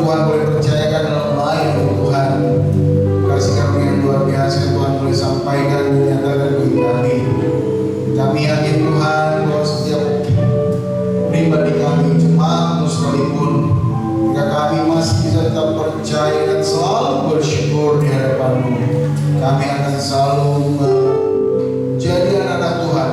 Tuhan boleh percayakan dalam melayani Tuhan. Kasih karunia yang luar biasa Tuhan boleh sampaikan dan nyatakan bagi kami. Kami yakin Tuhan bahwa setiap pribadi kami jemaat sekalipun, jika kami masih bisa tetap percaya dan selalu bersyukur di hadapan-Mu, kami akan selalu menjadi anak-anak Tuhan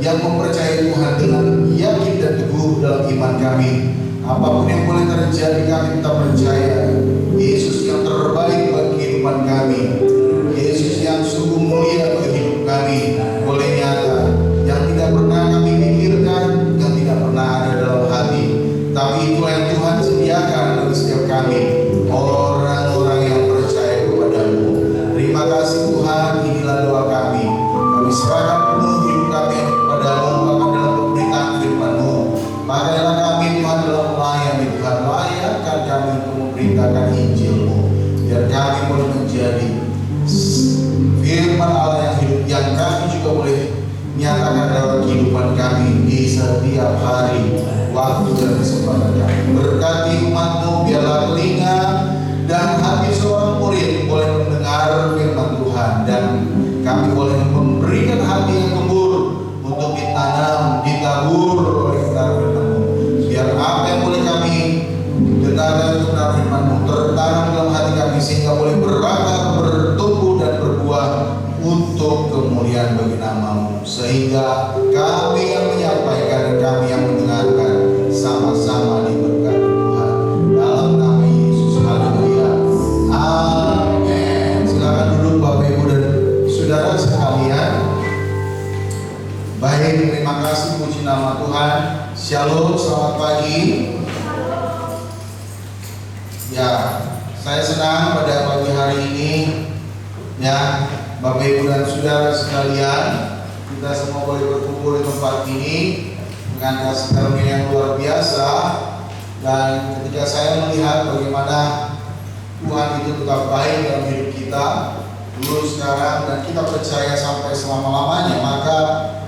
yang mempercayai Tuhan dengan yakin dan teguh dalam iman kami. Apapun yang boleh terjadi, kami tetap percaya Yesus yang terbaik bagi kehidupan kami, Yesus yang sungguh mulia bagi hidup kami boleh nyata, yang tidak pernah kami pikirkan, yang tidak pernah ada dalam hati, tapi itu yang Tuhan sediakan bagi setiap kami, orang-orang yang percaya kepada-Mu. Terima kasih Tuhan, inilah doa kami. Kami serahkan penuh hidup kami kepada-Mu, bahkan dalam pemberitaan firman-Mu. Pakailah kami Tuhan dalam melayani Tuhan, layakkan kami untuk memberitakan Injil-Mu, biar kami boleh menjadi firman Allah yang hidup, yang kami juga boleh nyatakan dalam kehidupan kami di setiap hari, waktu dan kesempatan kami. Berkati umat-Mu, biarlah telinga dan hati seorang murid boleh mendengar firman Tuhan, dan kami boleh memberikan hati yang gembur untuk ditanam, ditabur oleh firman-Mu. Biar apa yang boleh kami dengar dan firman-Mu tertanam dalam hati kami, sehingga boleh berakar, bertumbuh dan berbuah untuk kemuliaan bagi nama-Mu, sehingga kami yang menyampaikan dan kami yang mendengarkan sama-sama diberkati Tuhan dalam nama Yesus. Haleluya, amin. Silakan duduk Bapak Ibu dan saudara sekalian. Baik, terima kasih, puji nama Tuhan. Shalom, selamat pagi. Ya, saya senang pada pagi hari ini, ya, Bapak Ibu dan saudara sekalian, kita semua boleh berkumpul di tempat ini dengan kasih karunia yang luar biasa. Dan ketika saya melihat bagaimana Tuhan itu tetap baik dalam hidup kita dulu, sekarang, dan kita percaya sampai selama-lamanya, maka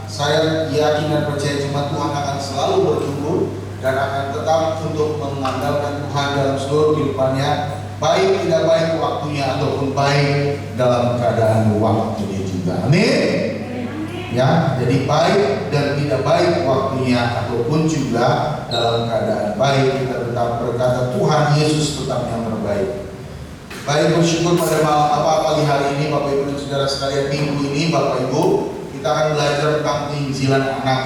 saya yakin dan percaya cuma Tuhan akan selalu bertumbuh dan akan tetap untuk mengandalkan Tuhan dalam seluruh kehidupannya, baik tidak baik waktunya ataupun baik dalam keadaan waktunya juga. Amin. Ya, jadi baik dan tidak baik waktunya ataupun juga dalam keadaan baik, kita tetap berkata Tuhan Yesus tetap yang terbaik. Baik, bersyukur pada pagi hari ini Bapak Ibu dan saudara sekalian. Minggu ini Bapak Ibu kita akan belajar tentang penginjilan anak,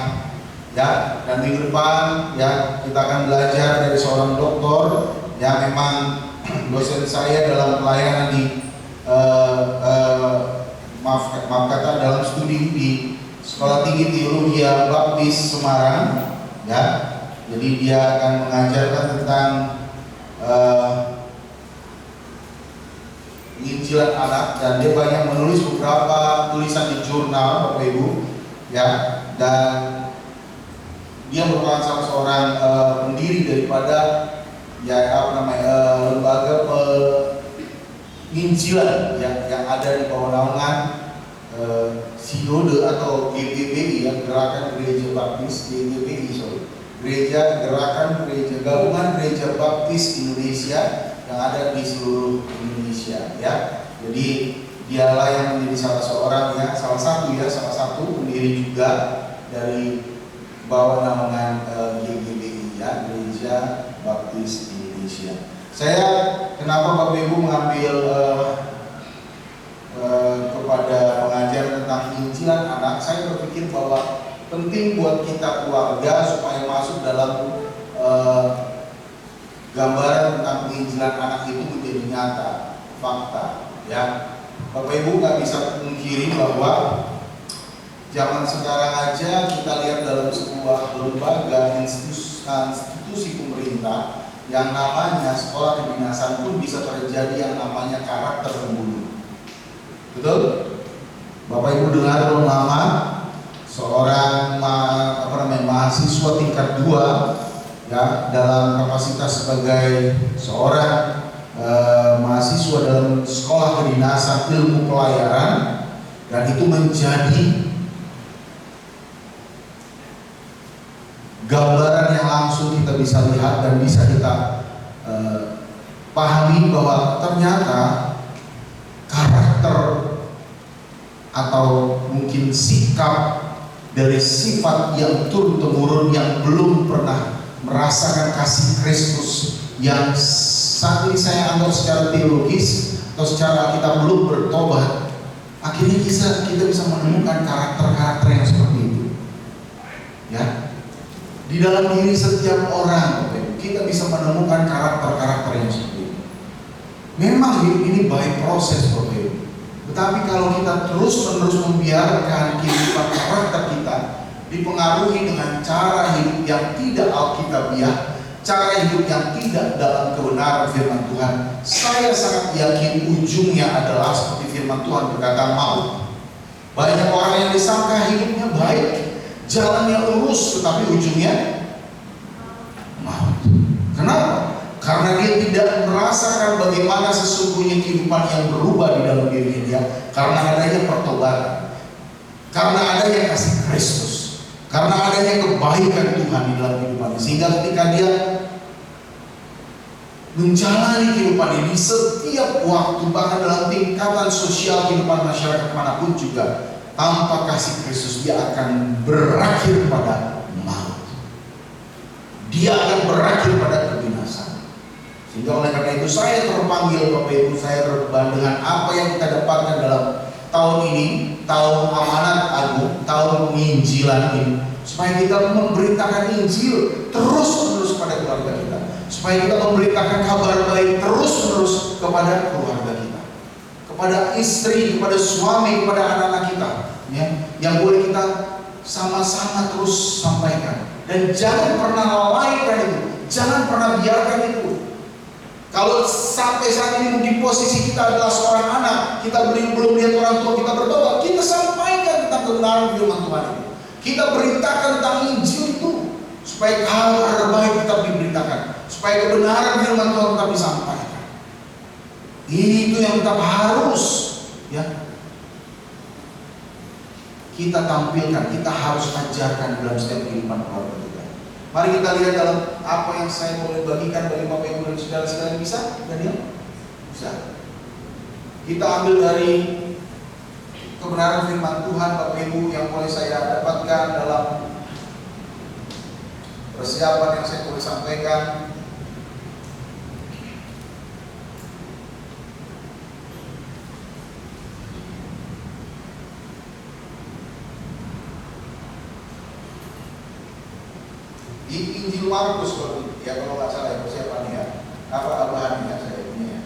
ya, dan minggu depan ya kita akan belajar dari seorang dokter yang memang dosen saya dalam pelayanan di maaf kata dalam studi di Sekolah Tinggi Teologi Baptis Semarang, ya. Jadi dia akan mengajarkan tentang penginjilan anak, dan dia banyak menulis beberapa tulisan di jurnal Bapak Ibu, ya, dan dia merupakan salah seorang pendiri daripada lembaga penginjilan yang ada di bawah naungan Sinode atau GGBI, yang Gerakan Gereja Baptis Gabungan Gereja Baptis Indonesia yang ada di seluruh Indonesia, ya. Jadi dialah yang menjadi salah satu pendiri juga dari bawah naungan GGBI, ya, Gereja Baptis Indonesia. Saya kenapa Bapak Ibu mengambil kepada pengajar tentang penginjilan anak, saya berpikir bahwa penting buat kita keluarga supaya masuk dalam gambaran tentang penginjilan anak itu menjadi nyata, fakta, ya. Bapak Ibu nggak bisa pungkiri bahwa zaman sekarang aja kita lihat dalam sebuah lembaga institusi pemerintah yang namanya sekolah kedinasan pun bisa terjadi yang namanya karakter pembunuh. Betul? Bapak Ibu dengar belum lama seorang mahasiswa tingkat 2, ya, dalam kapasitas sebagai seorang mahasiswa dalam sekolah kedinasan ilmu pelayaran, dan itu menjadi gambaran yang langsung kita bisa lihat dan bisa kita pahami bahwa ternyata karakter atau mungkin sikap dari sifat yang turun-temurun yang belum pernah merasakan kasih Kristus yang saat ini saya anggap secara teologis atau secara kita belum bertobat, akhirnya kita bisa menemukan karakter-karakter yang seperti itu. Ya, di dalam diri setiap orang kita bisa menemukan karakter-karakter yang seperti itu. Memang hidup ini by proses tetapi kalau kita terus-menerus membiarkan kehidupan karakter kita dipengaruhi dengan cara hidup yang tidak alkitabiah, cara hidup yang tidak dalam kebenaran firman Tuhan, saya sangat yakin ujungnya adalah seperti firman Tuhan berkata, maut. Banyak orang yang disangka hidupnya baik, jalannya lurus, tetapi ujungnya maut. Kenapa? Karena dia tidak merasakan bagaimana sesungguhnya kehidupan yang berubah di dalam diri dia, karena adanya pertobatan, karena adanya kasih Kristus, karena adanya kebaikan Tuhan di dalam kehidupannya. Sehingga ketika dia menjalani kehidupan ini setiap waktu, bahkan dalam tingkatan sosial kehidupan masyarakat manapun juga, tanpa kasih Kristus dia akan berakhir pada maut. Dia akan berakhir pada kebinasaan. Sehingga oleh karena itu saya terpanggil Bapak Ibu, saya berbeban dengan apa yang kita dapatkan dalam tahun ini, tahun amanat agung, tahun penginjilan ini, supaya kita memberitakan Injil terus-menerus kepada keluarga kita, supaya kita memberitakan kabar baik terus-menerus kepada keluarga kita, kepada istri, kepada suami, kepada anak-anak kita, ya, yang boleh kita sama-sama terus sampaikan. Dan jangan pernah lalaikan itu, jangan pernah biarkan itu. Kalau sampai saat ini mungkin posisi kita adalah seorang anak, kita belum lihat orang tua kita berdoa, kita sampaikan tentang kebenaran firman Tuhan itu. Kita beritakan tentang Injil itu, supaya kabar baik tetap diberitakan, supaya kebenaran firman Tuhan tetap disampaikan. Itu yang tetap harus, ya, kita tampilkan, kita harus ajarkan dalam setiap kehidupan keluarga kita. Mari kita lihat dalam apa yang saya boleh bagikan bagi Bapak Ibu dan saudara sekalian. Bisa? Daniel? Bisa. Kita ambil dari kebenaran firman Tuhan Bapak Ibu yang boleh saya dapatkan dalam persiapan yang saya boleh sampaikan. Di Injil Markus, ya kalau nggak salah ya persiapannya ya, apa bahannya saya punya ya.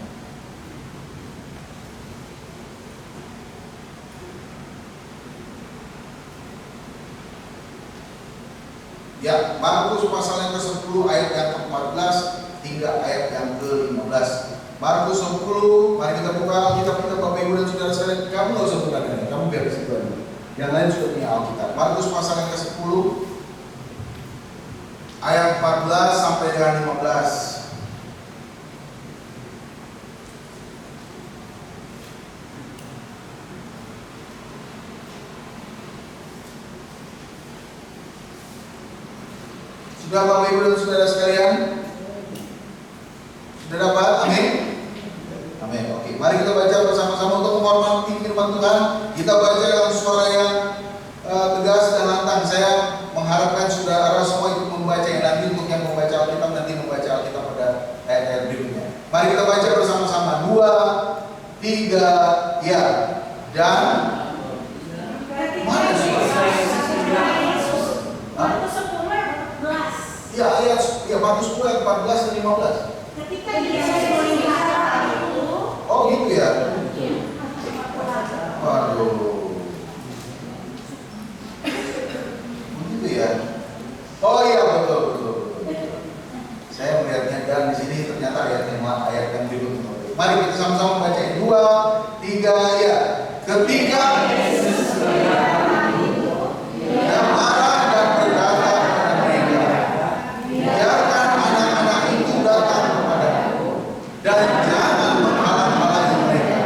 Ya, Markus pasal yang ke-10 ayat yang ke-14 hingga ayat yang ke-15. Markus 10, mari kita buka Alkitab kita Bapak Ibu dan saudara sekalian. Kamu nggak usah buka ini, kamu biar di situ aja. Yang lain sudah punya Alkitab. Markus pasal yang ke-10 ayat 14 sampai dengan 15. Sudah Bapak Ibu dan saudara sekalian? Sudah dapat? Amin? Amin. Oke, mari kita baca bersama-sama untuk menghormati firman Tuhan. Kita baca dengan suara yang tegas dan lantang. Saya mengharapkan saudara semua ikut membaca, nanti untuk yang membaca Alkitab nanti membaca Alkitab pada ayat-ayat berikutnya. Mari kita baca bersama-sama. 2, 3, ya. Dan mana suara? Ya, ayat ya Markus 10 ayat 14 dan 15. Ketika dia melihat itu, oh gitu ya. Waduh. Begitu ya. Oh iya betul. Saya melihatnya dan di sini ternyata ayat yang berikutnya. Mari kita sama-sama baca 2, 3 ya. Ketika Yesus melihat itu, dia marah dan berkata kepada mereka, biarkan anak-anak itu datang kepadaku dan jangan menghalang-halangi mereka.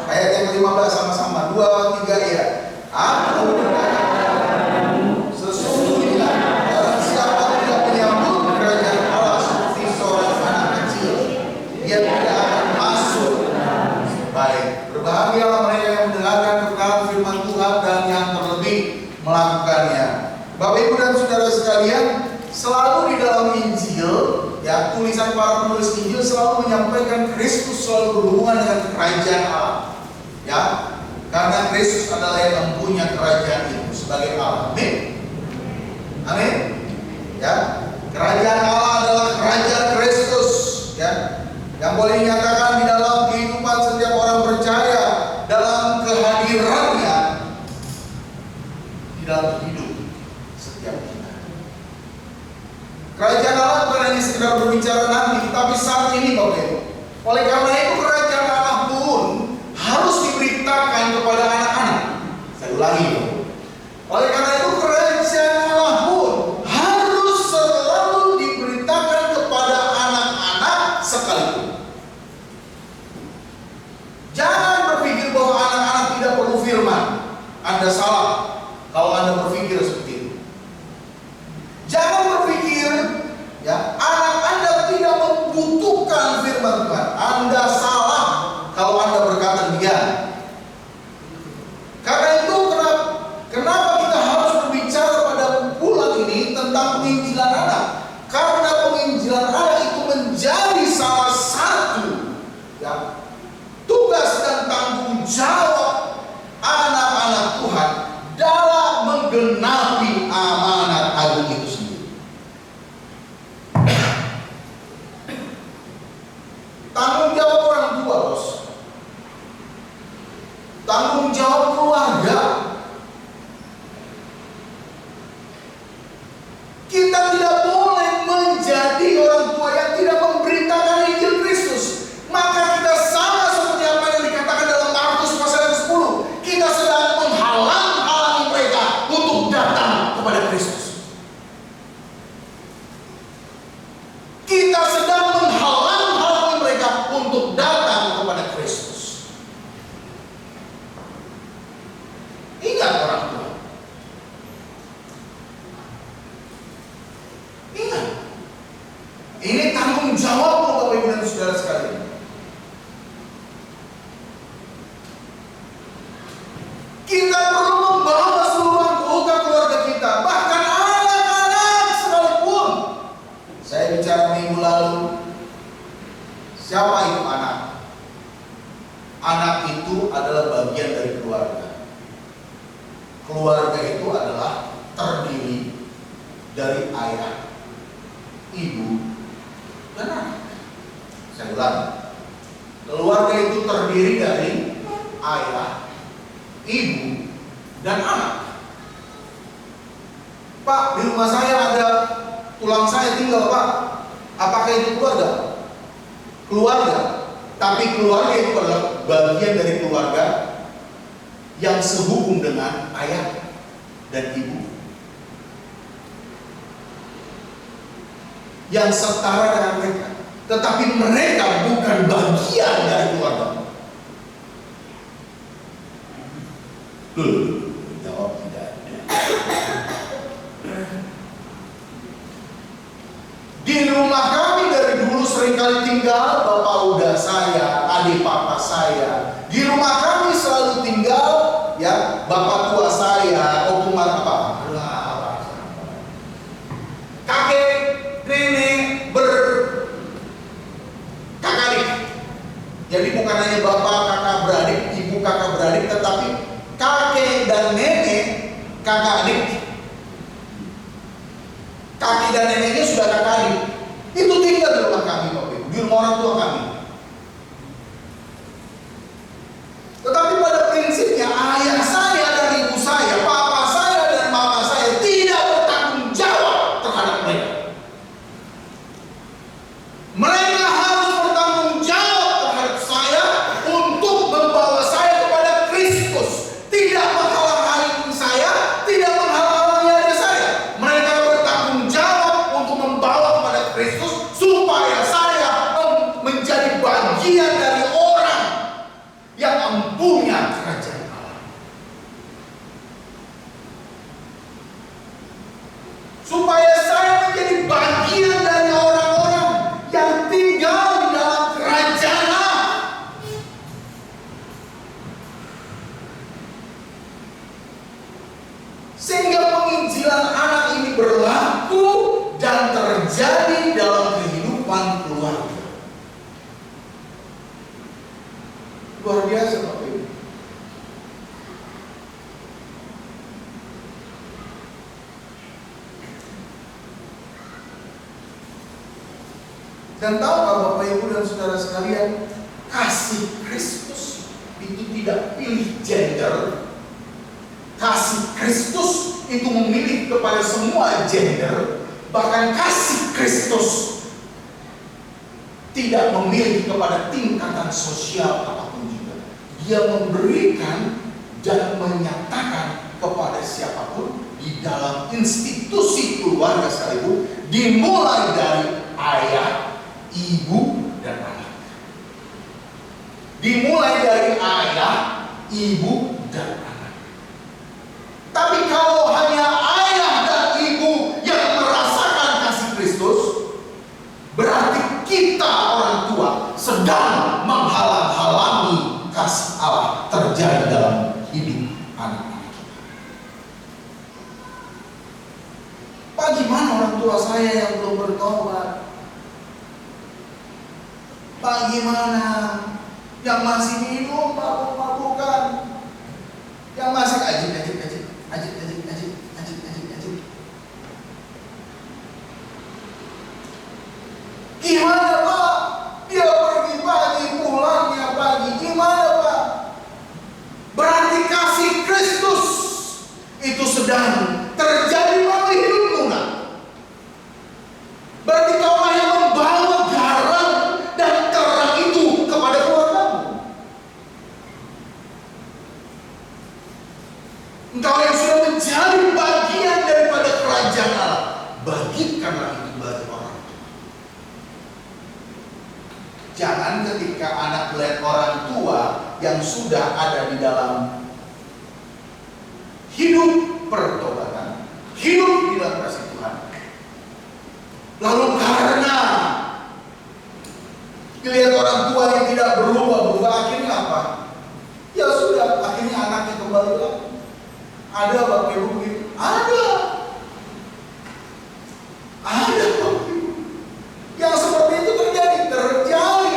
Ayat yang ke-15 sama-sama. 2, 3 ya. Aku berkata kepadamu, sesungguhnya barang Bapak Ibu dan Saudara sekalian, selalu di dalam Injil, ya, tulisan para penulis Injil selalu menyampaikan Kristus selalu berhubungan dengan kerajaan Allah, ya, karena Kristus adalah yang mempunyai kerajaan itu sebagai Allah. Amin. Amin. Ya, kerajaan Allah adalah kerajaan Kristus, ya, yang boleh dinyatakan di dalam kehidupan setiap orang percaya, dalam kehadirannya di dalam hidup setiap kita. Kerajaan Allah bukan hanya sekedar berbicara nanti, tapi saat ini, Bapak Ibu. Oleh karena itu kerajaan Allah pun harus diberitakan kepada anak-anak. Saya ulangi, Bapak Ibu. Oleh karena itu kerajaan Allah pun harus selalu diberitakan kepada anak-anak sekalipun. Jangan berpikir bahwa anak-anak tidak perlu firman. Anda salah kalau Anda berpikir seperti itu. Jangan berpikir, ya, anak Anda tidak membutuhkan firman Tuhan. Anda salah kalau Anda berkata demikian. Karena itu kenapa kita harus berbicara pada bulan ini tentang penginjilan anak? Karena penginjilan anak itu menjadi salah satu, ya, tugas dan tanggung jawab anak-anak Tuhan dalam menggenapi amanat agung itu sendiri. Tanggung jawab orang tua, bos. Tanggung jawab keluarga. Kita tidak boleh menjadi orang tua yang tidak memberitakan Injil Kristus. Maka kita sama seperti apa yang dikatakan dalam Markus pasal 10. Kita sedang menghalang-halangi mereka untuk datang kepada Kristus. Kita sedang menghalang-halangi mereka untuk datang kepada Kristus. Ingat orang tua. Ingat. Ini tanggung jawabmu, Bapak Ibu dan Saudara sekalian. Kita perlu membawa seluruh anggota keluarga kita, bahkan anak-anak sekalipun. Saya bicara minggu lalu, siapa itu anak? Anak itu adalah bagian dari keluarga. Keluarga itu adalah terdiri dari ayah, ibu, dan anak. Saya ulangi. Keluarga itu terdiri dari ayah, ibu, dan anak. Pak, di rumah saya ada tulang saya tinggal, Pak. Apakah itu keluarga? Keluarga. Tapi keluarga itu adalah bagian dari keluarga yang sehubung dengan ayah dan ibu, yang setara dengan mereka. Tetapi mereka bukan bagian dari keluarga. Jawab tidak ada. Di rumah kami dari dulu seringkali tinggal bapak udah saya, adik papa saya. Di rumah kami selalu tinggal, ya, bapak tua saya, opung apa? Kakek, nenek, kakak adik. Jadi bukan hanya bapak kakak beradik, ibu kakak beradik, tetapi kakek dan nenek kakak adik. Kakek dan neneknya sudah kakak adik. Itu tinggal di rumah kami, Bapak Ibu, di rumah orang tua kami. Tetapi pada prinsipnya ayah saya dan ibu saya, papa saya dan mama saya tidak bertanggung jawab terhadap mereka. Mereka harus bertanggung jawab terhadap saya untuk membawa saya kepada Kristus. Tidak menghalang-halangi saya, tidak menghalang-halangi adik saya. Mereka bertanggung jawab untuk membawa kepada Kristus supaya saya menjadi Dan tahukah Bapak Ibu dan Saudara sekalian, kasih Kristus itu tidak pilih gender. Kasih Kristus itu memilih kepada semua gender. Bahkan kasih Kristus tidak memilih kepada tingkatan sosial apapun juga. Dia memberikan dan menyatakan kepada siapapun di dalam institusi keluarga sekalipun, dimulai dari ayah, ibu, dan anak. Dimulai dari ayah, ibu, dan anak. Tapi kalau hanya ayah dan ibu yang merasakan kasih Kristus, berarti kita orang tua sedang menghalang-halangi kasih Allah terjadi dalam hidup anak-anak kita. Pak, gimana orang tua saya yang belum bertobat? Pak, gimana yang masih minum mabuk-mabukan, yang masih ajib. Gimana Pak? Dia pergi pagi, pulangnya pagi. Gimana Pak? Berarti kasih Kristus itu sedang terjadi melalui hidupmu, nak. Berarti kau hanya membawa garam dan terang itu kepada keluargamu. Engkau yang sudah menjadi bagian daripada kerajaan Allah, bagikanlah itu bagi orang tua. Jangan ketika anak melihat orang tua yang sudah ada di dalam hidup pertobatan, hidup di dalam kasih Tuhan, lalu karena melihat orang tua yang tidak berubah, akhirnya apa? Ya sudah, akhirnya anaknya kembali lagi. Ada Bapak Ibu begitu? Ada Bapak Ibu. Yang seperti itu terjadi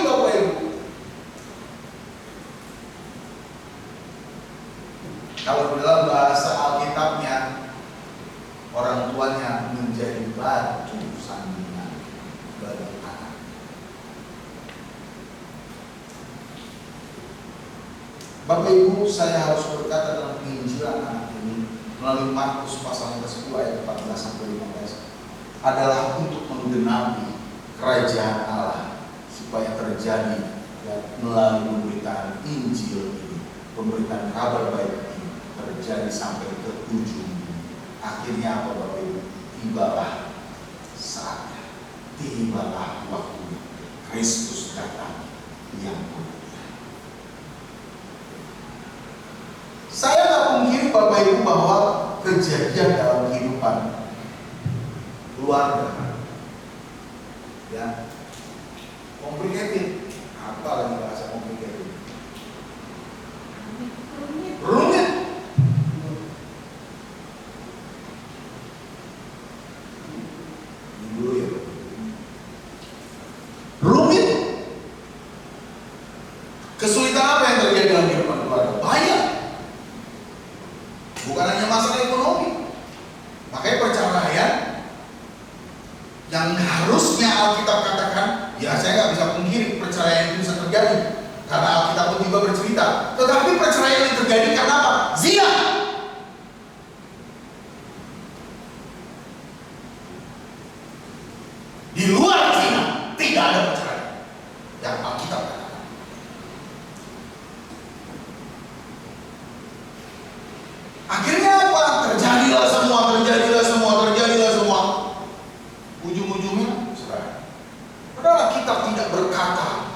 Bapak Ibu. Kalau dalam bahasa Alkitabnya, orang tuanya menjadi batu sandungan bagi anak. Bapak Ibu, saya harus berkata dalam penginjilan anak ini melalui Markus pasal yang ke-10 ayat 14 sampai 15 adalah untuk menggenapi kerajaan Allah supaya terjadi melalui pemberitaan Injil ini, pemberitaan kabar baik ini terjadi sampai ke ujung. Akhirnya apa Bapak Ibu? Tibalah saatnya, tibalah waktunya. Kristus datang yang mulia. Saya tak pungkiri Bapak Ibu bahwa kejadian dalam kehidupan keluarga ya complicated. Apa lagi bahasa complicated? Rumit. Dulu ya. Rumit. Kesulitan apa yang terjadi dalam kehidupan keluarga? Banyak. Bukan hanya masalah ekonomi. Makanya perceraian yang harusnya Alkitab katakan, ya saya nggak bisa pungkiri perceraian itu bisa terjadi karena Alkitab pun juga bercerita. Tetapi perceraian yang terjadi karena apa? Zina. Di luar zina tidak ada perceraian yang Alkitab katakan. Akhirnya apa? Terjadilah semua. Ujung-ujungnya cerai. Padahal Alkitab tidak berkata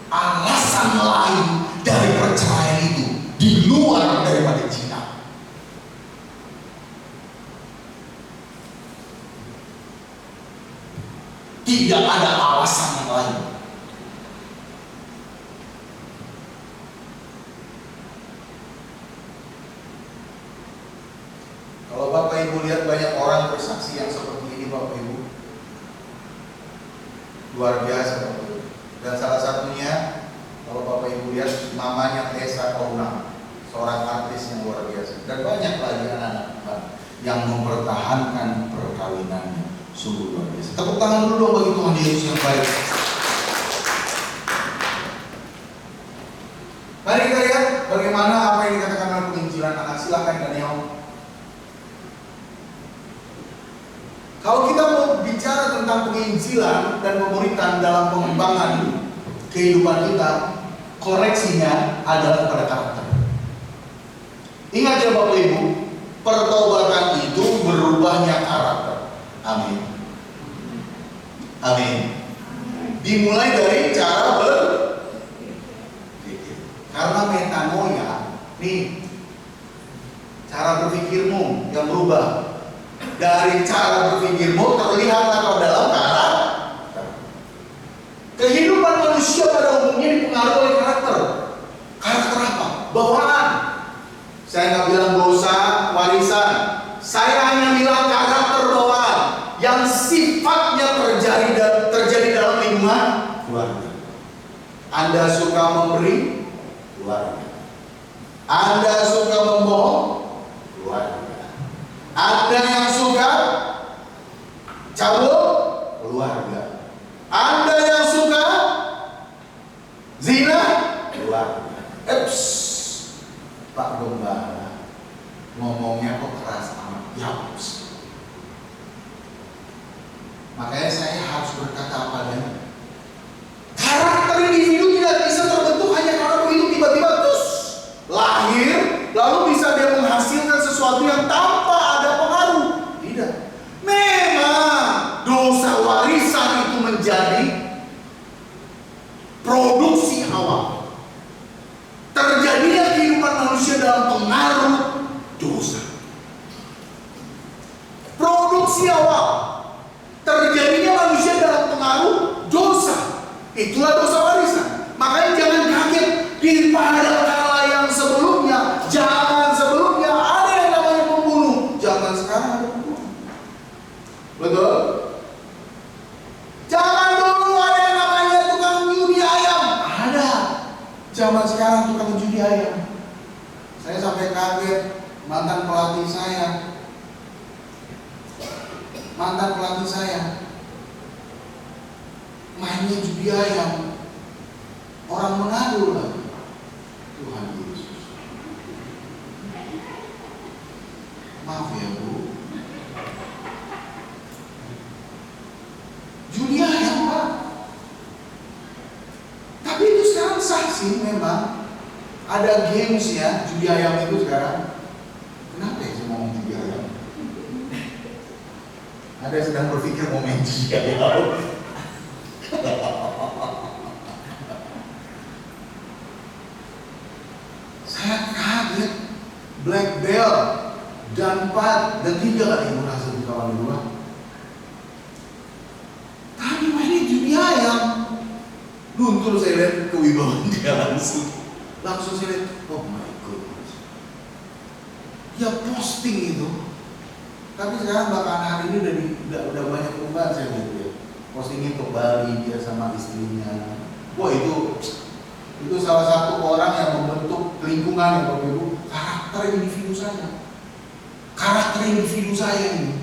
alasan lain dari perceraian itu di luar daripada zina. Tidak ada alasan yang lain. Kalau Bapak Ibu lihat banyak orang bersaksi yang seperti ini Bapak Ibu, luar biasa Bapak Ibu. Dan salah satunya kalau Bapak Ibu lihat mamanya Tessa Kaunang, seorang artis yang luar biasa. Dan banyak lagi anak-anak yang mempertahankan perkawinannya, sungguh luar biasa. Tepuk tangan dulu dong bagi Tuhan Yesus yang baik. Kalau kita mau bicara tentang penginjilan dan pemuritan dalam pengembangan kehidupan kita, koreksinya adalah pada karakter. Ingat ya Bapak Ibu, pertobatan itu berubahnya karakter. Amin. Amin. Dimulai dari cara berpikir. Karena metanoia, nih, cara berpikirmu yang berubah. Dari cara berpikirmu terlihat atau dalam karakter. Kehidupan manusia pada umumnya dipengaruhi oleh karakter. Karakter apa? Bawaan. Saya nggak bilang dosa, warisan. Saya hanya bilang karakter bawaan yang sifatnya terjadi dalam lingkungan keluarga. Anda suka memberi, keluarga. Anda suka membohong, keluarga. Ada yang suka cabut, keluarga. Ada yang suka zina, keluarga. Pak Gembala ngomongnya kok keras amat. Yaps. Makanya saya harus berkata apa adanya. Karakter individu tidak bisa terbentuk hanya karena begitu tiba-tiba terus lahir, lalu bisa dia menghasilkan sesuatu yang tanpa ada pengaruh. Tidak. Memang dosa warisan itu menjadi produksi awal. Terjadinya kehidupan manusia dalam pengaruh dosa. Produksi awal. Terjadinya manusia dalam pengaruh dosa. Itulah dosa warisan. Makanya jangan kaget di pada kala yang sebelumnya, zaman sebelumnya ada yang namanya pembunuh. Zaman sekarang ada pembunuh. Betul? Zaman dulu ada yang namanya tukang judi ayam. Ada. Zaman sekarang tukang judi ayam. Saya sampai kaget, mantan pelatih saya mainnya judi ayam. Orang Manado lagi. Tuhan Yesus. Maaf ya Bu. Judi ayam Pak. Tapi itu sekarang saksi memang. Ada games ya, judi ayam itu sekarang. Kenapa ya saya ngomong judi ayam? Ada yang sedang berpikir mau main judi ayam. Saya kaget. Black belt dan 4 dan 3 kali berhasil di kawan dua. Tapi mainnya judi ayam. Luntur saya lihat kewibawaan dia langsung saya lihat, oh my goodness. Dia posting itu. Tapi sekarang belakangan hari ini udah banyak perubahan saya lihat ya. Postingnya ke Bali dia sama istrinya. Wah itu salah satu orang yang membentuk lingkungan ya Bapak Ibu. Karakter individu saya ini.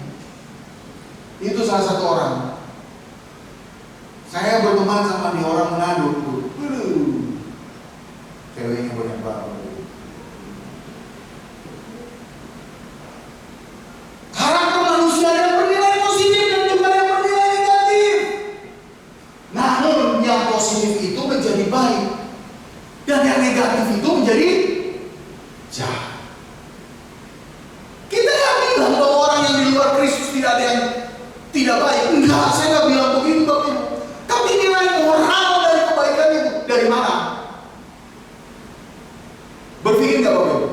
Itu salah satu orang. Saya berteman sama di orang Manado itu. Ceweknya banyak banget. Karakter manusia yang bernilai positif dan juga yang bernilai negatif. Namun yang positif itu menjadi baik dan yang negatif itu menjadi jahat. Kita nggak bilang bahwa orang yang di luar Kristus tidak ada yang tidak baik. Enggak, saya nggak bilang begitu Bapak Ibu. Tapi nilai moral dari kebaikan itu dari mana? Berpikir nggak Bapak Ibu?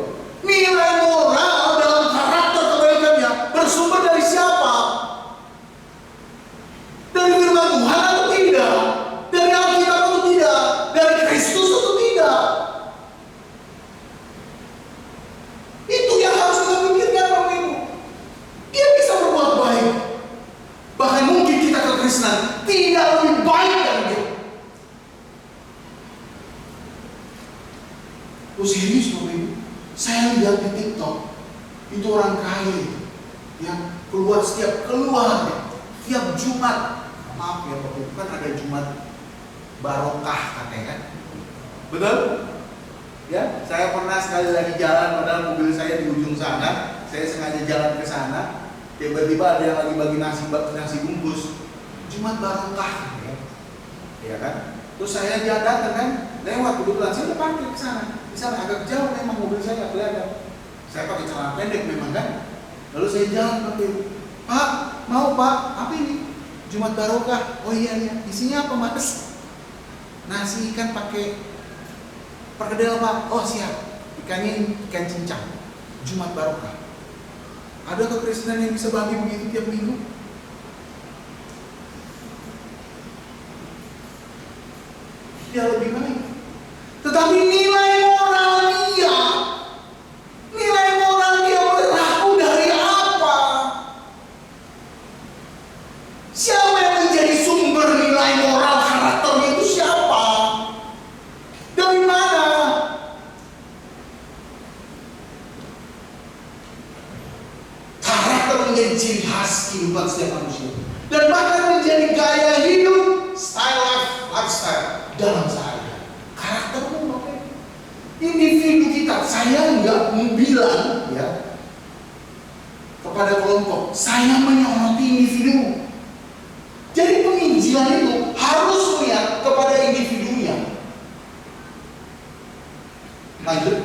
Nilai moral dalam karakter kebaikannya bersumber dari siapa? Dari firman Tuhan atau tidak? Dari Alkitab atau tidak? Dari Kristus atau tidak? Itu yang harus kita pikirkan Bapak Ibu. Dia bisa berbuat baik. Bahkan mungkin kita kekristenan tidak lebih baik dari dia. Oh serius Bapak Ibu? Saya lihat di TikTok itu orang kaya yang keluar tiap Jumat. Maaf ya Bapak Ibu, kan ada Jumat barokah katanya kan? Betul? Ya, saya pernah sekali lagi jalan padahal mobil saya di ujung sana. Saya sengaja jalan ke sana. Tiba-tiba ada yang lagi bagi nasi bungkus, Jumat barokah, ya kan? Terus saya datang kan, lewat kebetulan saya udah parkir ke sana. Di sana agak jauh memang mobil saya nggak kelihatan. Saya pakai celana pendek memang kan. Lalu saya jalan pakai, Pak, mau Pak, apa ini? Jumat barokah. Oh iya, isinya apa Mas? Nasi ikan pakai perkedel Pak. Oh siap. Ikannya ikan cincang. Jumat barokah. Ada kekristenan yang bisa bagi begitu tiap minggu? Dia lebih baik. Tetapi nilai moral dia berlaku dari apa? Siapa yang menjadi sumber nilai moral karakternya itu siapa? Dari mana? Karakter menjadi ciri khas kehidupan setiap manusia dan bahkan menjadi gaya hidup, lifestyle dalam sehari. Karaktermu apa? Individu kita. Saya nggak bilang ya kepada kelompok, saya menyoroti individu. Jadi penginjilan itu harus melihat kepada individunya. Lanjut.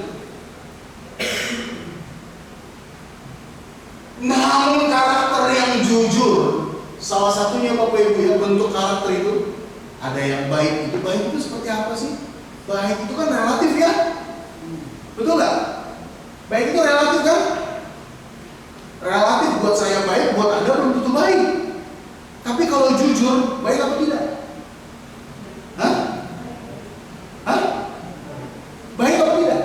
Namun karakter yang jujur, salah satunya Bapak Ibu ya, bentuk karakter itu ada yang baik. Itu baik itu seperti apa sih? Baik itu kan relatif ya, betul nggak? Baik itu relatif kan? Relatif buat saya baik, buat Anda belum tentu baik. Tapi kalau jujur, baik apa tidak? Hah? Baik apa tidak?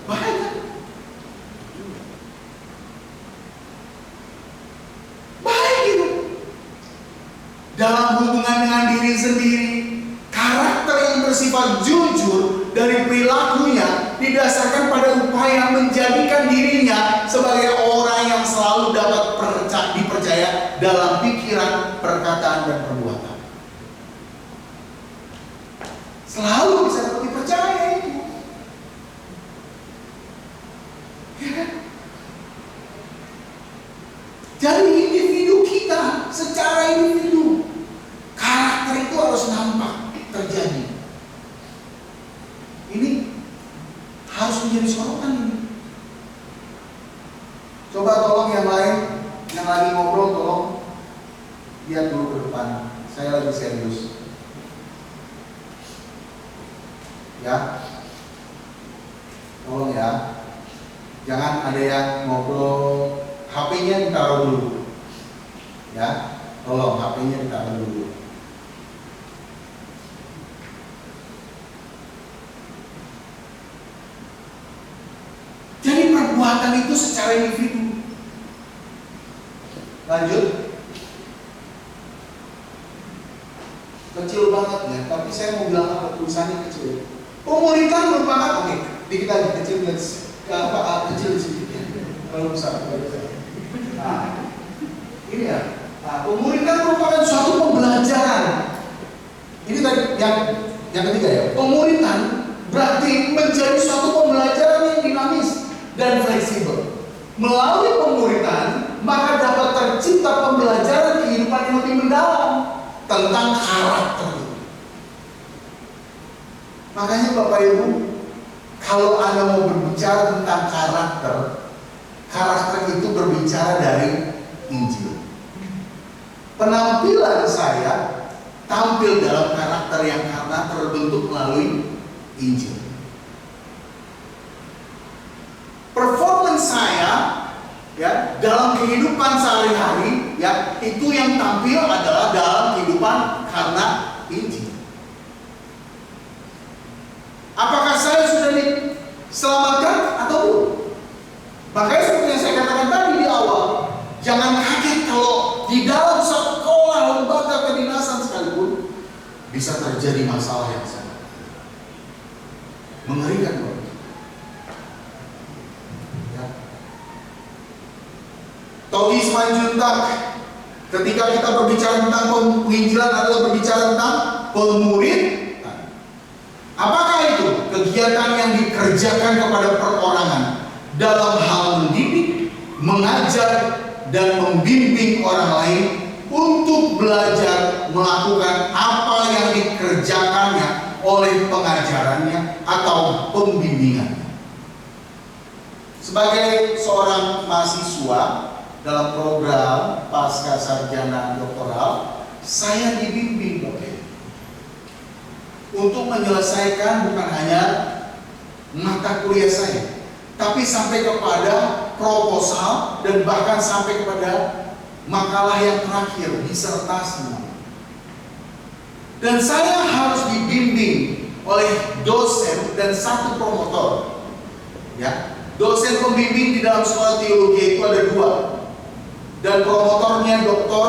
Baik kan? Baik itu. Dalam hubungan dengan diri sendiri, karakter yang bersifat jujur dari perilakunya didasarkan pada upaya menjadikan dirinya sebagai orang yang selalu dapat dipercaya dalam pikiran, perkataan, dan perbuatan. Selalu bisa dapat dipercaya itu. Ya kan? Jadi individu kita, secara individu, karakter itu harus nampak terjadi. Ini harus menjadi sorotan ini. Coba tolong yang lain yang lagi ngobrol, tolong lihat dulu ke depan. Saya lagi serius. Ya, tolong ya. Jangan ada yang ngobrol, HP-nya ditaruh dulu. Ya, tolong HP-nya ditaruh dulu. Jadi perbuatan itu secara individu. Lanjut. Kecil banget ya, tapi saya mau bilang apa, tulisannya kecil. Pemuritan merupakan, oke, dikit lagi kecil kecil sedikit ya. Kalau besar, Nah, ini ya. Nah, pemuritan merupakan suatu pembelajaran. Ini tadi yang ketiga ya. Pemuritan berarti menjadi suatu pembelajaran yang dinamis dan fleksibel. Melalui pemuritan, maka dapat tercipta pembelajaran kehidupan yang lebih mendalam tentang karakter itu. Makanya Bapak Ibu, kalau Anda mau berbicara tentang karakter itu berbicara dari Injil. Penampilan saya tampil dalam karakter yang karena terbentuk melalui Injil. Performance saya ya dalam kehidupan sehari-hari ya itu yang tampil adalah dalam kehidupan karena Injil. Apakah saya sudah diselamatkan atau belum? Makanya seperti yang saya katakan tadi di awal, jangan kaget kalau di dalam sekolah lembaga kedinasan sekalipun bisa terjadi masalah yang sama. Mengerikan banget. Togi Simanjuntak, ketika kita berbicara tentang penginjilan adalah berbicara tentang pemuridan. Apakah itu? Kegiatan yang dikerjakan kepada perorangan dalam hal mendidik, mengajar, dan membimbing orang lain untuk belajar melakukan apa yang dikerjakannya oleh pengajarannya atau pembimbingannya. Sebagai seorang mahasiswa dalam program pasca sarjana doktoral, saya dibimbing untuk menyelesaikan bukan hanya mata kuliah saya, tapi sampai kepada proposal dan bahkan sampai kepada makalah yang terakhir, disertasi. Dan saya harus dibimbing oleh dosen dan satu promotor. Ya, dosen pembimbing di dalam sekolah teologi itu ada 2. Dan promotornya doktor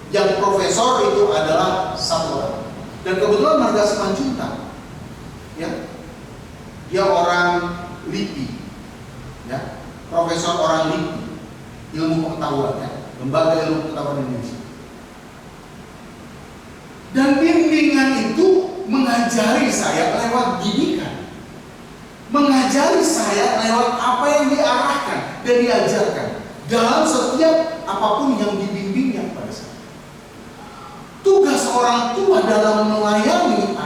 yang profesor itu adalah 1 orang. Dan kebetulan Marga Simanjuntak, ya, dia orang LIPI, ya, profesor orang LIPI, ilmu pengetahuan, ya, lembaga ilmu pengetahuan Indonesia. Dan bimbingan itu mengajari saya lewat didikan, mengajari saya lewat apa yang diarahkan dan diajarkan dalam setiap apapun yang dibimbingnya pada saya. Tugas orang tua dalam melayani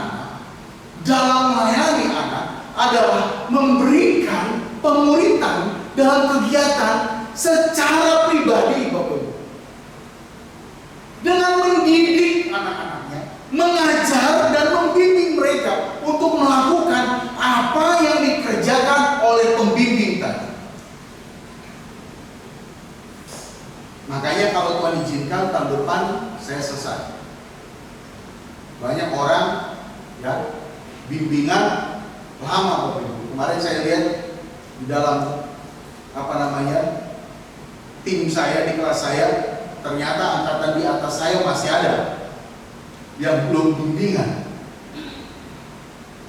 anak adalah memberikan pemuritan dalam kegiatan secara pribadi, Bapak Ibu. Dengan mendidik anak-anaknya, mengajar dan membimbing mereka untuk melakukan apa yang dikerjakan oleh pembimbing tadi. Makanya kalau Tuhan izinkan tahun depan saya selesai. Banyak orang, ya, bimbingan lama Bapak Ibu. Kemarin saya lihat di dalam tim saya di kelas saya, ternyata angkatan di atas saya masih ada yang belum bimbingan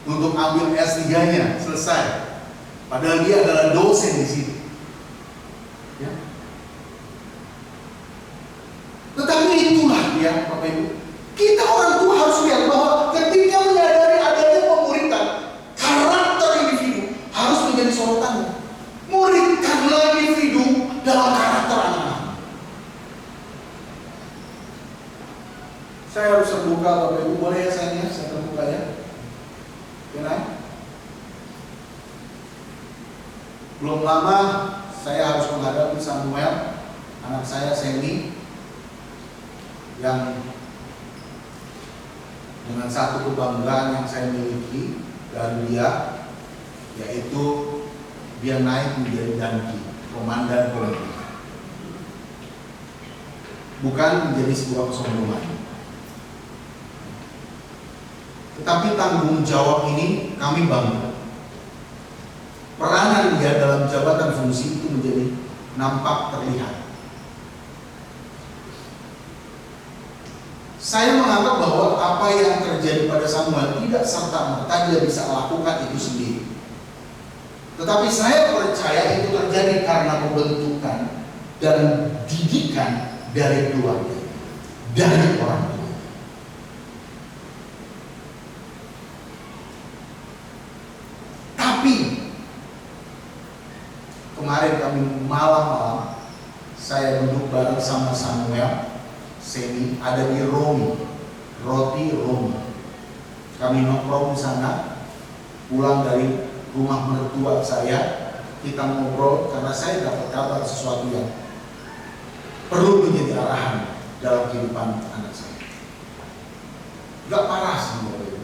untuk ambil S3-nya selesai. Padahal dia adalah dosen di sini. Ya. Tetapi itulah ya Bapak Ibu, kita orang tua harus lihat bahwa ketika menyadari adanya pemuritan, karakter individu harus menjadi sorotannya. Muridkanlah individu dalam karakter anak-anak. Saya harus terbuka Bapak Ibu, boleh ya saya terbuka ya? Kenapa? Belum lama saya harus menghadapi Samuel, anak saya Semi, yang dengan satu kebanggaan yang saya miliki dari dia, yaitu dia naik menjadi danki, komandan kolonel. Bukan menjadi sebuah kesombongan, tetapi tanggung jawab ini kami bangga. Peranan dia dalam jabatan fungsi itu menjadi nampak terlihat. Saya menganggap bahwa apa yang terjadi pada Samuel tidak serta-merta dia bisa lakukan itu sendiri. Tetapi saya percaya itu terjadi karena pembentukan dan didikan dari keluarga, dari orang tua. Tapi kemarin kami malam-malam saya duduk bareng sama Samuel Semi, ada di Romi, roti Romi. Kami nongkrong di sana, pulang dari rumah mertua saya, kita ngobrol karena saya dapat kabar sesuatu yang perlu menjadi arahan dalam kehidupan anak saya. Gak parah semua itu.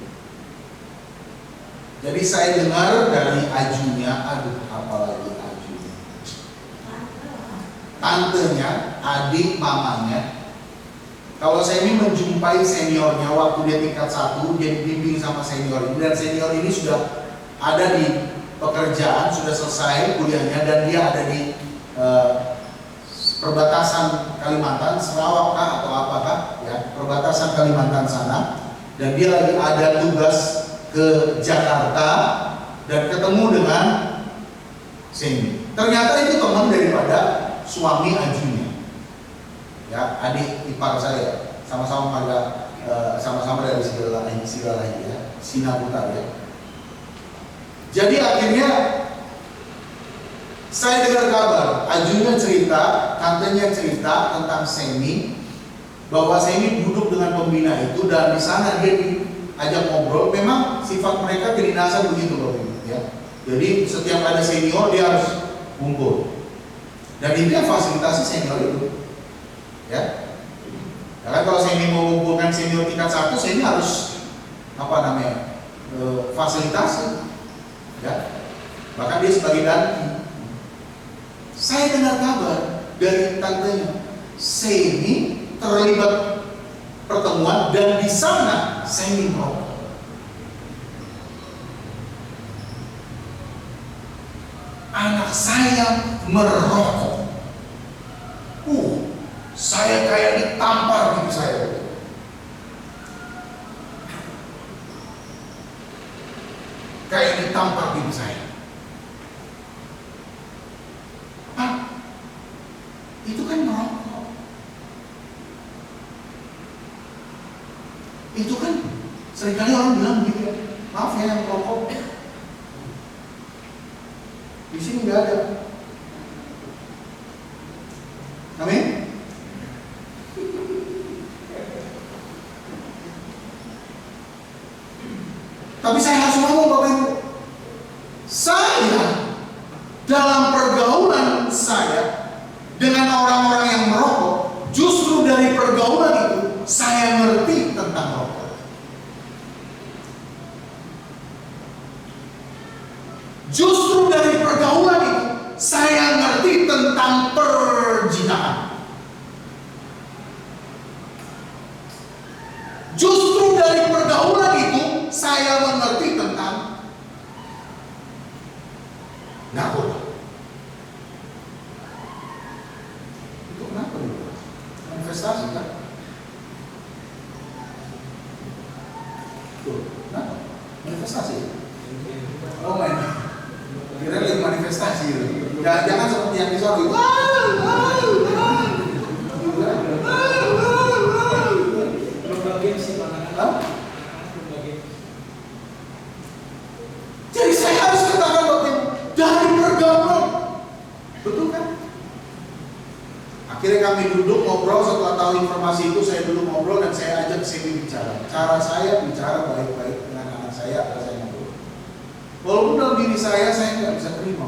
Jadi saya dengar dari ajunya, apalagi ajunya, tantenya, adik mamanya. Kalau Semi menjumpai seniornya waktu dia tingkat 1, dia dibimbing sama senior ini, dan senior ini sudah ada di pekerjaan, sudah selesai kuliahnya, dan dia ada di perbatasan Kalimantan, Sarawak kah atau apakah, ya, perbatasan Kalimantan sana, dan dia lagi ada tugas ke Jakarta dan ketemu dengan Semi. Ternyata itu teman daripada suami ajunya. Ya, adik ipar saya, sama-sama dari Sigalahi ya, Sinaputar ya. Jadi akhirnya Saya dengar kabar, ajunya cerita, tantenya cerita tentang Semi, bahwa Semi duduk dengan pembina itu dan di sana dia diajak ngobrol. Memang sifat mereka kedinasan begitu loh, ya. Jadi setiap ada senior dia harus kumpul. Dan itu yang fasilitasi senior itu, ya. Karena kalau Semi mau mengumpulkan senior tingkat 1, Semi harus fasilitasi, ya. Bahkan dia sebagai danti. Saya dengar kabar dari tantenya, Semi terlibat pertemuan dan di sana Semi merokok. Anak saya merokok. Saya kayak ditampar gitu saya. Kayak ditampar gitu saya. Itu kan merokok. Itu kan seringkali orang bilang begitu ya, maaf ya yang merokok. Di sini nggak ada. Amin. Tapi saya harus ngomong Bapak Ibu, saya dalam pergaulan saya dengan orang-orang yang merokok, justru dari pergaulan itu saya ngerti tentang rokok. Justru dari pergaulan itu saya ngerti tentang perzinahan. Justru dari pergaulan itu saya mengerti tentang narkoba. Itu kenapa nih? Manifestasi kan? Tuh, kenapa? Manifestasi. Oh main. Kira lagi manifestasi gitu. Jangan seperti yang di sorry. Jadi saya harus katakan Bapak Ibu, dari pergaulan. Betul kan? Akhirnya kami duduk ngobrol, setelah tahu informasi itu saya duduk ngobrol dan saya ajak Semi bicara. Cara saya bicara baik-baik dengan anak saya adalah saya ngobrol. Walaupun dalam diri saya nggak bisa terima.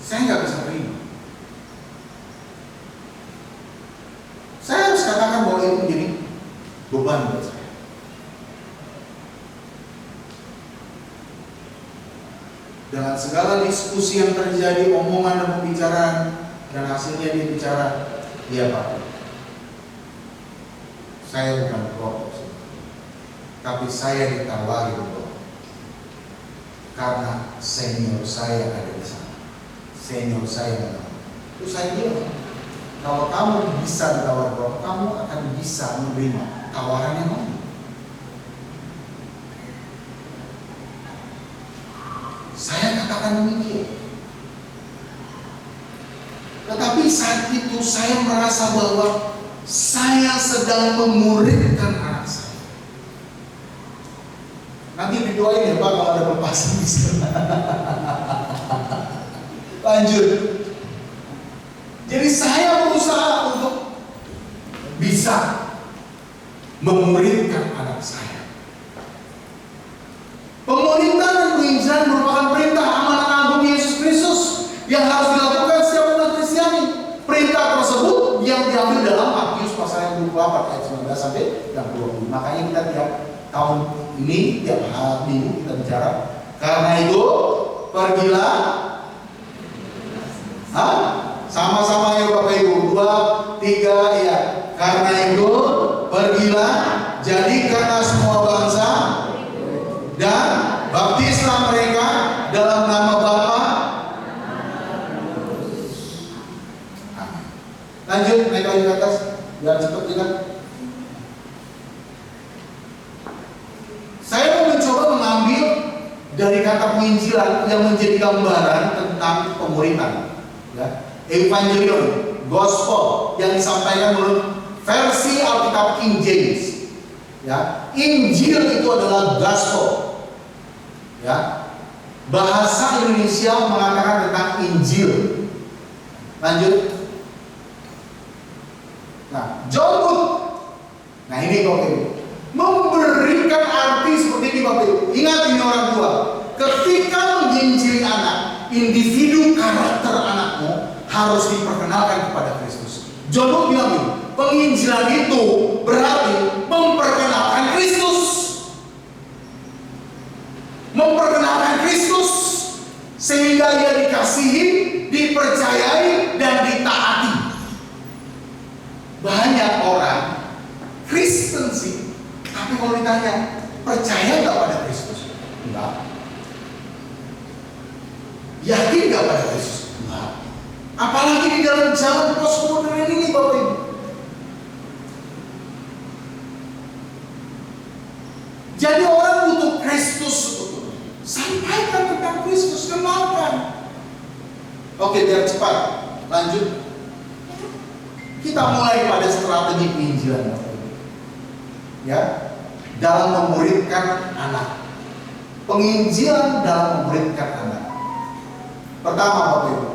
Saya nggak bisa terima. Saya harus katakan bahwa itu menjadi beban buat saya. Dengan segala diskusi yang terjadi, omongan dan pembicaraan, dan hasilnya dia bicara, iya Pak, saya bukan perokok, tapi saya ditawari perokok karena senior saya ada di sana. Senior saya ada. Terus saya bilang, kalau kamu bisa ditawar perokok, kamu akan bisa menerima tawaran yang mana? Saya katakan demikian. Tetapi saat itu saya merasa bahwa saya sedang memuridkan anak saya. Nanti didoain ya Pak kalau ada pelepasan di sana. Lanjut. Jadi saya berusaha untuk bisa memuridkan anak saya. Pemerintahan dan penginjilan merupakan perintah amanat agung Yesus Kristus yang harus dilakukan setiap umat Kristiani. Perintah tersebut yang diambil dalam Matius pasal yang 24 ayat 19 sampai 20. Makanya kita tiap tahun ini, tiap hari minggu kita bicara. Karena itu, pergilah. Sama-sama ya Bapak Ibu. 2, 3, ya. Karena itu, pergilah, jadikanlah semua bangsa dan baptislah mereka dalam nama Bapa. Lanjut, naik lagi ke atas, biar cepat ingat. Saya mau mencoba mengambil dari kata penginjilan yang menjadi gambaran tentang pemuritan, ya. Evangelion, gospel yang disampaikan menurut versi Alkitab King James, ya. Injil itu adalah gospel, ya. Bahasa Indonesia mengatakan tentang Injil. Lanjut. Nah, John Booth. Nah, ini Bapak Ibu. Memberikan arti seperti ini Bapak Ibu. Ingat ini orang tua. Ketika menginjili anak, individu karakter anakmu harus diperkenalkan kepada Kristus. John Booth bilang ini, penginjilan itu berarti memperkenalkan Kristus. Memperkenalkan Kristus sehingga ia dikasihi, dipercayai, dan ditaati. Banyak orang Kristen sih, tapi kalau ditanya percaya nggak pada Kristus? Enggak. Yakin nggak pada Kristus? Enggak. Apalagi di dalam zaman postmodern ini Bapak Ibu. Jadi orang butuh Kristus. Sampaikan tentang Kristus, kenalkan. Oke, biar cepat. Lanjut. Kita mulai pada strategi penginjilan. Ya, dalam memuridkan anak. Penginjilan dalam memuridkan anak. Pertama, Bapak Ibu,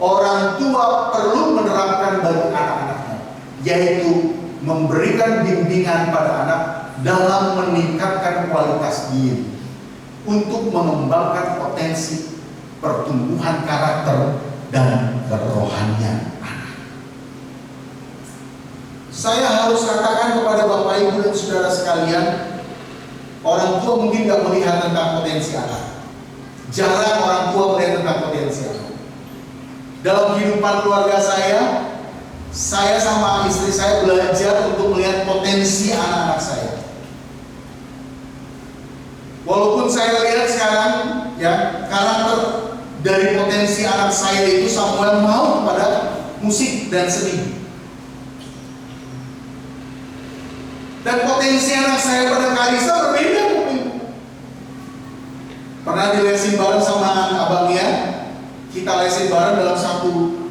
orang tua perlu menerapkan bagi anak-anaknya, yaitu memberikan bimbingan pada anak dalam meningkatkan kualitas diri untuk mengembangkan potensi pertumbuhan karakter dan kerohanian anak. Saya harus katakan kepada Bapak Ibu dan saudara sekalian, orang tua mungkin nggak melihat tentang potensi anak. Jarang orang tua melihat tentang potensi anak. Dalam kehidupan keluarga saya sama istri saya belajar untuk melihat potensi anak-anak saya. Walaupun saya lihat sekarang ya karakter dari potensi anak saya itu Samuel mau kepada musik dan seni. Dan potensi anak saya pada Karisa berbeda mungkin. Pernah dilesin bareng sama abangnya, kita lesin bareng dalam satu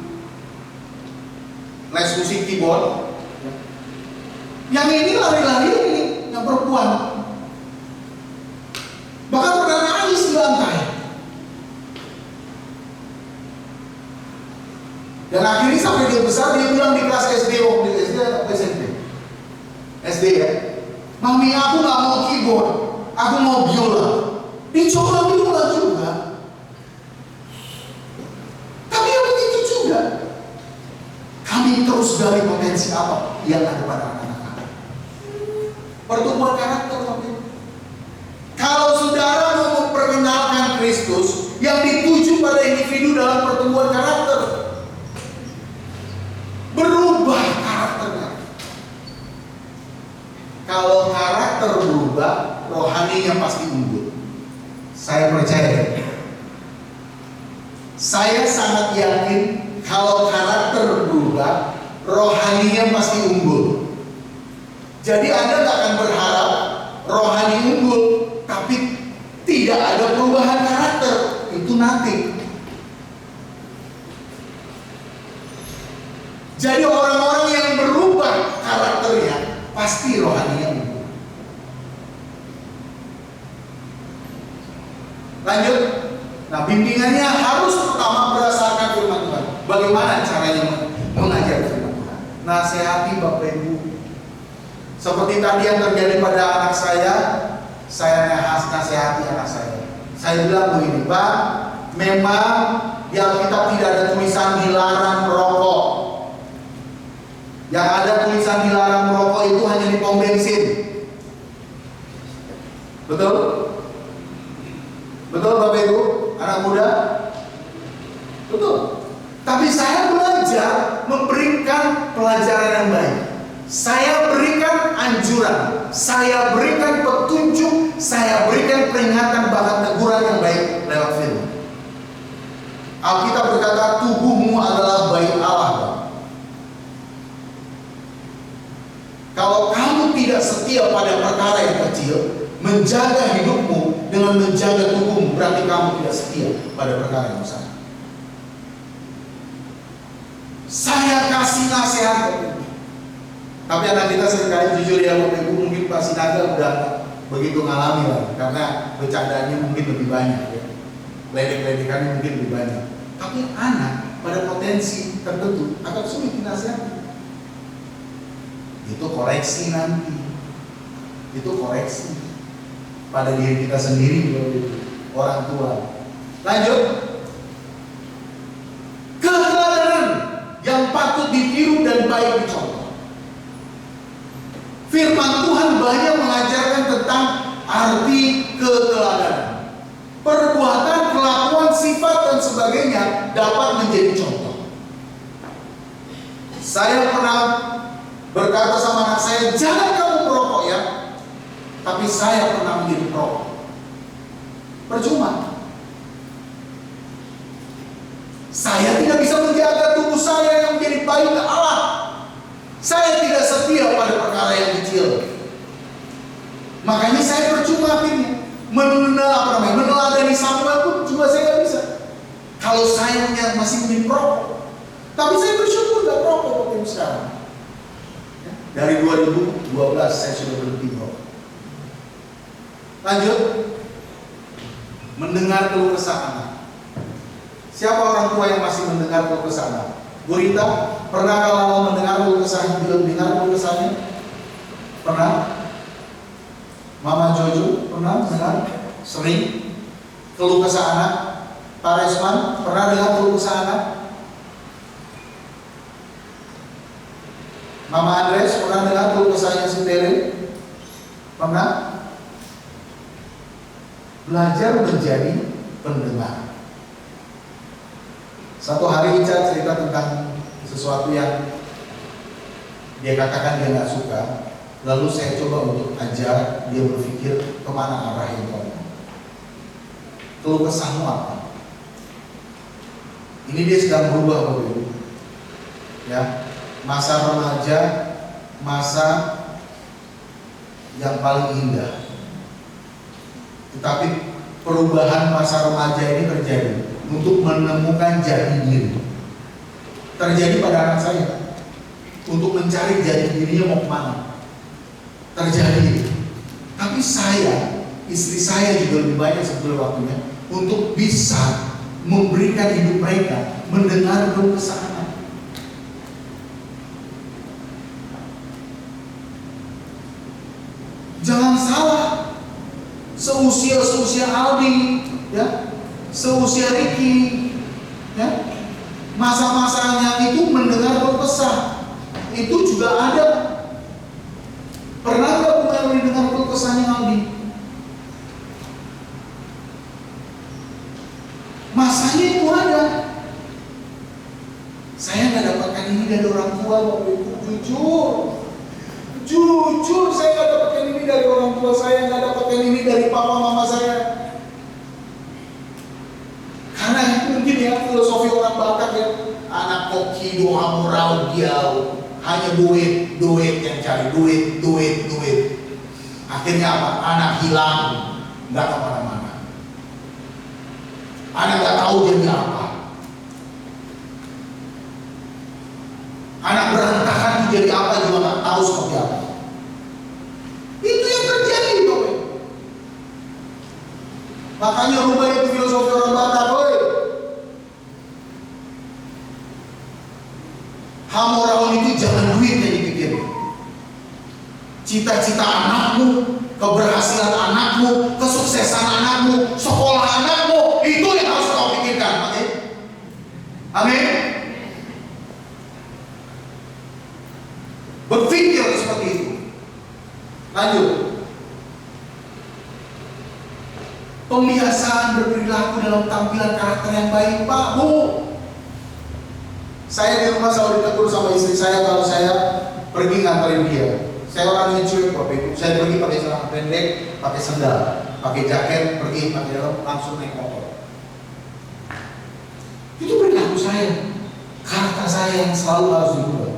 les musik keyboard. Yang ini lari-lari ini, yang perempuan. Bahkan pernah nangis di lantai. Dan akhirnya sampai dia besar, dia bilang di kelas SD, waktu di SD atau SMP? SD ya. Mami, aku gak mau keyboard, aku mau biola. Dicoba biola juga. Tapi ya begitu juga. Kami terus gali potensi apa yang ada pada anak-anak. Pertumbuhan karakter. Kalau saudara mau memperkenalkan Kristus, yang dituju pada individu dalam pertumbuhan karakter, berubah karakternya. Kalau karakter berubah, rohaninya pasti unggul. Saya percaya. Saya sangat yakin kalau karakter berubah, rohaninya pasti unggul. Jadi Anda gak akan berharap rohani unggul, tapi tidak ada perubahan karakter. Itu nanti. Jadi orang-orang yang berubah karakternya pasti rohaninya unggul. Lanjut. Nah, bimbingannya harus pertama berdasarkan firman Tuhan. Bagaimana caranya mengajar firman Tuhan? Nasihati Bapak Ibu. Seperti tadi yang terjadi pada anak saya nasihati anak saya. Saya bilang begini, Pak, memang di Alkitab tidak ada tulisan dilarang merokok. Yang ada tulisan dilarang merokok itu hanya di pom bensin. Betul? Betul Bapak Ibu, anak muda? Betul. Tapi saya belajar memberikan pelajaran yang baik. Saya berikan anjuran, saya berikan petunjuk, saya berikan peringatan bahkan teguran yang baik lewat firman. Alkitab berkata tubuhmu adalah bait Allah. Kalau kamu tidak setia pada perkara yang kecil, menjaga hidupmu dengan menjaga tubuhmu, berarti kamu tidak setia pada perkara yang besar. Saya kasih nasihat. Tapi anak kita seringkali jujur ya Bapak Ibu, mungkin Pak Sinaga udah begitu ngalami lah, karena bercandaannya mungkin lebih banyak ya. ledek-ledekannya mungkin lebih banyak. Tapi anak pada potensi tertentu akan sulit dinasihati. Itu koreksi nanti. Itu koreksi pada diri kita sendiri kalau itu orang tua. Lanjut. Keteladanan yang patut ditiru dan baik dicontoh. Firman Tuhan banyak mengajarkan tentang arti keteladanan. Perbuatan, kelakuan, sifat dan sebagainya dapat menjadi contoh. Saya pernah berkata sama anak saya, jangan kamu merokok ya. Tapi saya pernah menjadi perokok. Percuma. Saya tidak bisa menjaga tubuh saya yang menjadi baik ke Allah. Saya tidak setia pada perkara yang kecil. Makanya saya percuma akhirnya. Meneladani Samuel pun juga saya nggak bisa. Kalau saya masih menjadi perokok. Tapi saya bersyukur nggak perokok waktu sekarang. Dari 2012 saya sudah berhenti merokok. Lanjut. Mendengar keluh kesah anak. Siapa orang tua yang masih mendengar keluh kesah anak? Bu Rita, pernah kalau mendengar keluh kesahnya, belum dengar keluh kesahnya? Pernah? Mama Jojo, pernah dengar? Sering? Keluh kesah anak? Pak Resman, pernah dengar keluh kesah anak? Mama Andres, pernah dengar keluh kesahnya si Tere? Pernah? Belajar menjadi pendengar. Satu hari Ica cerita tentang sesuatu yang dia katakan dia nggak suka. Lalu saya coba untuk ajar dia berpikir kemana arah yang ngomong. Keluh kesahmu apa? Ini dia sedang berubah Bapak Ibu. Ya, masa remaja, masa yang paling indah. Tetapi perubahan masa remaja ini terjadi untuk menemukan jati diri. Terjadi pada anak saya untuk mencari jati dirinya mau kemana. Terjadi. Tapi saya, istri saya juga lebih banyak sebetulnya waktunya untuk bisa memberikan hidup mereka mendengar keluh kesah anak. Jangan salah. Seusia Aldi, ya, seusia Ricky, ya, masa-masanya itu mendengar keluh kesah, itu juga ada. Pernah nggak punya mendengar keluh kesahnya Aldi? Masanya itu ada. Saya nggak dapatkan ini dari orang tua, Bapak Ibu, jujur saya nggak dapatkan ini dari orang tua saya, nggak dapatkan ini dari papa mama saya. Karena mungkin ya filosofi orang Batak ya, anak koki doa moral jauh, hanya duit yang cari duit. Akhirnya apa? Anak hilang, nggak kemana-mana. Anak nggak tahu jadi apa. Anak berantakan jadi apa juga nggak tahu seperti apa. Itu yang terjadi, Bapak. Makanya rubah itu filosofi orang Batak, boy. Hamorawan itu jangan duit yang dipikir. Cita-cita anakmu, keberhasilan anakmu, kesuksesan anakmu, sekolah anakmu, itu yang harus kau pikirkan. Amin. Amin. Berpikir seperti itu. Lanjut. Pembiasaan berperilaku dalam tampilan karakter yang baik, Pak, Bu. Saya di rumah selalu ditegur sama istri saya kalau saya pergi nganterin dia. Saya orangnya cuek, Bapak Ibu. Saya pergi pakai celana pendek, pakai sandal, pakai jaket, pergi pakai dalam langsung naik motor. Itu perilaku saya, karakter saya yang selalu harus diubah.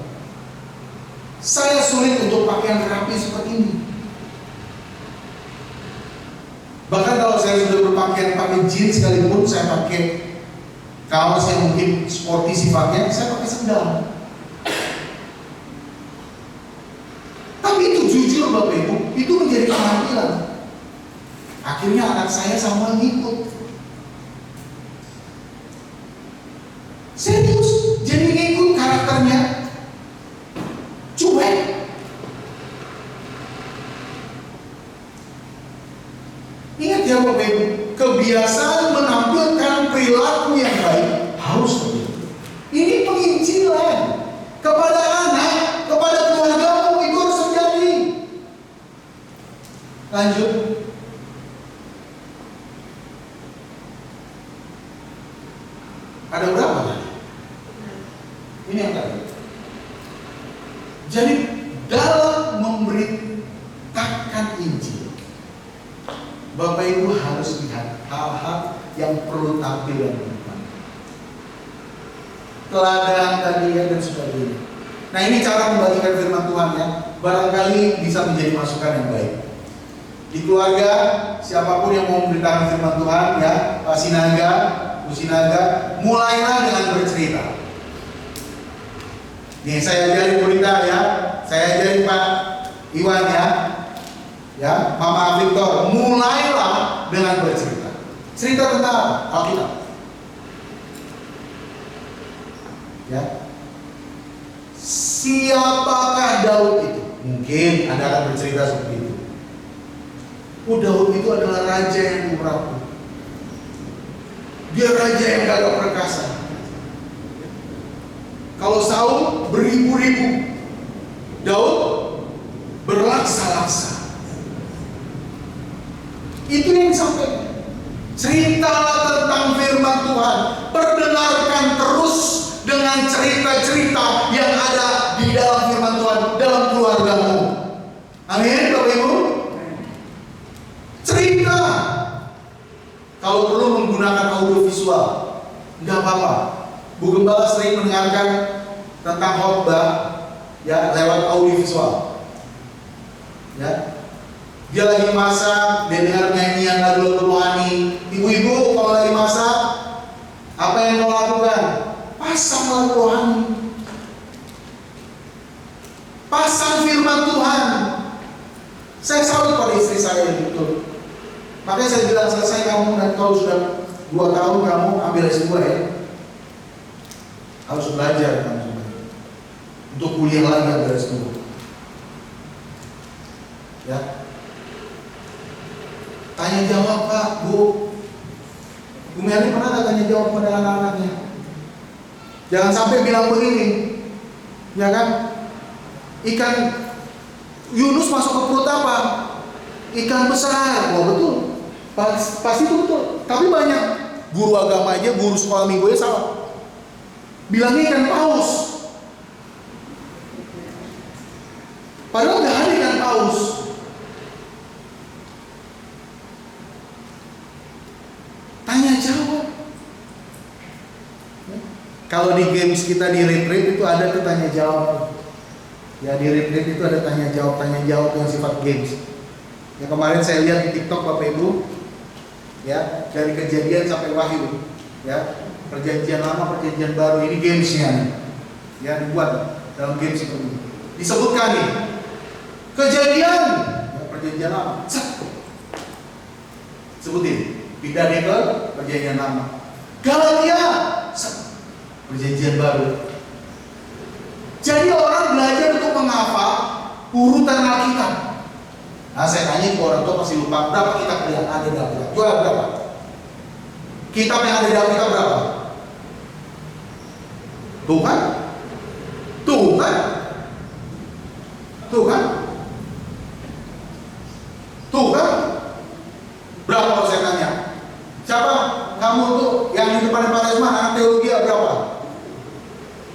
Saya sulit untuk pakaian rapi seperti ini. Bahkan kalau saya sudah berpakaian pakai jeans sekalipun, saya pakai kaos yang mungkin sporty sifatnya, saya pakai sandal. Tapi itu jujur Bapak Ibu, itu menjadi penampilan. Akhirnya anak saya sama ngikut. kebiasaan menampilkan perilaku yang baik harus begitu. Ini penginjilan kepada anak, kepada keluargamu itu harus terjadi. Lanjut. Ada berapa tadi? Ini yang tadi. Jadi dalam memberitakan Injil, Bapak Ibu harus lihat hal-hal yang perlu tampil dan depan. Teladan tadi ya dan sebagainya. Nah ini cara membagikan firman Tuhan ya. Barangkali bisa menjadi masukan yang baik. Di keluarga, siapapun yang mau memberitakan firman Tuhan ya, Pak Sinaga, Bu Sinaga, mulailah dengan bercerita. Nih saya ajarin berita ya, saya ajarin Pak Iwan ya, Mama Victor, mulailah dengan bercerita. Cerita tentang Alkitab. Ya. Siapakah Daud itu? Mungkin Anda akan bercerita seperti itu. Daud itu adalah raja yang pemeraku. Dia raja yang gagah perkasa. Kalau Saul beribu-ribu, Daud berlaksa-laksa. Itu yang disampaikan. Ceritalah tentang firman Tuhan. Perdengarkan terus dengan cerita-cerita yang ada di dalam firman Tuhan dalam keluargamu. Amin, Bapak Ibu. Cerita. Kalau perlu menggunakan audio visual, nggak apa-apa. Bu Gembala sering mendengarkan tentang khotbah ya lewat audio visual. Ya. Dia lagi masak, dia dengar nyanyian lagu-lagu rohani. Ibu-ibu kalau lagi masak, apa yang kau lakukan? Pasang lagu rohani. Pasang firman Tuhan. Saya salut pada istri saya betul. Makanya saya bilang selesai kamu dan kalau sudah 2 tahun kamu ambil S2 ya. Harus belajar kamu juga. Untuk kuliah lagi ambil S2. Ya. Tanya jawab Pak, Bu. Bu Meli pernah nggak tanya jawab pada anak-anaknya? Jangan sampai bilang begini, ya kan? Ikan Yunus masuk ke perut apa? Ikan besar. Wah betul. Pasti itu betul. Tapi banyak guru agama aja, guru sekolah minggu aja salah. Bilangnya ikan paus. Padahal nggak ada ikan paus. Tanya jawab. Kalau di games kita di retreat itu ada tuh tanya jawab. Ya di retreat itu ada tanya jawab yang sifat games. Ya kemarin saya lihat di TikTok Bapak Ibu, ya dari Kejadian sampai Wahyu, ya perjanjian lama, perjanjian baru, ini gamesnya, ya dibuat dalam games itu. Disebutkan nih, Kejadian, ya, perjanjian lama, sebutin, pindah deh ke perjanjian lama. Galatia, perjanjian baru. Jadi orang belajar untuk menghafal urutan Alkitab. Nah saya tanya ke orang tua pasti lupa berapa kitab yang ada di Alkitab. Jual berapa? Kitab yang ada di Alkitab berapa? Tuh kan? Tuh kan? Tuh kan? Tuh kan? Berapa kalau saya tanya? Siapa? Kamu tuh yang di depan-depan semua anak teologi berapa?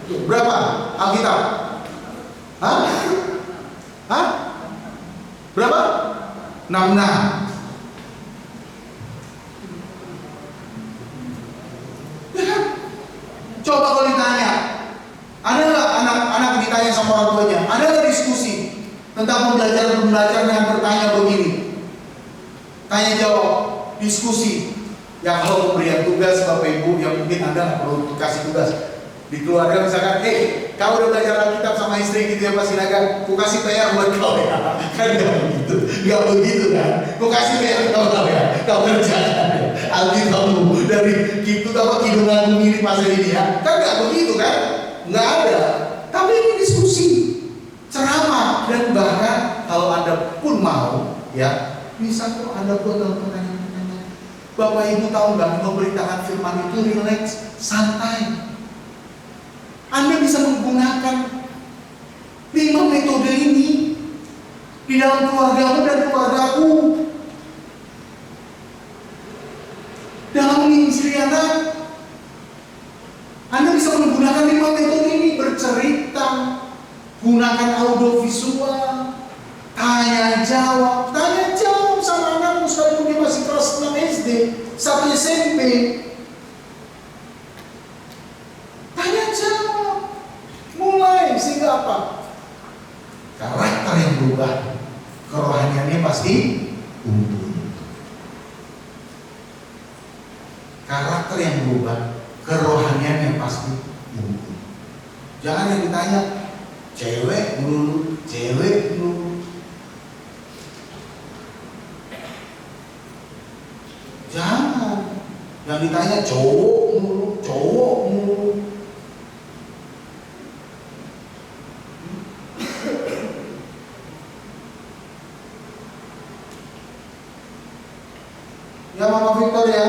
Berapa? Alkitab? Hah? Hah? Berapa? 66. Ya kan? Coba kalau ditanya, ada nggak anak-anak ditanya sama orang tuanya? Ada nggak diskusi tentang pembelajaran yang bertanya begini? Tanya jawab, diskusi. Ya kalau pemberian tugas Bapak Ibu, ya mungkin Anda nggak perlu kasih tugas. Di keluarga misalkan, kau udah belajar Alkitab sama istri gitu ya Pak Sinaga, ku kasih PR buat kau ya. Kan nggak begitu kan? Ku kasih PR kau ya, kau kerjakan Alkitabmu dari gitu apa kidunganmu mirip masa ini ya. Kan nggak begitu kan? Nggak ada. Tapi ini diskusi, ceramah dan bahkan kalau Anda pun mau ya bisa kok Anda buat dalam pertanyaan-pertanyaan. Bapak Ibu tahu nggak, memberitakan firman itu rileks, santai. Anda bisa menggunakan 5 metode ini di dalam keluargamu dan keluargaku. Dalam menginjili anak, Anda bisa menggunakan 5 metode ini. Bercerita, gunakan audio visual, tanya jawab sama anakmu sekalipun dia masih kelas 6 SD, 1 SMP. Tanya jawab, mulai sehingga apa? Karakter yang berubah, kerohaniannya pasti tumbuh. Karakter yang berubah, kerohaniannya pasti tumbuh. Jangan yang ditanya cewek dulu. Jangan yang ditanya cowok mulu. Ya Mama Victor ya.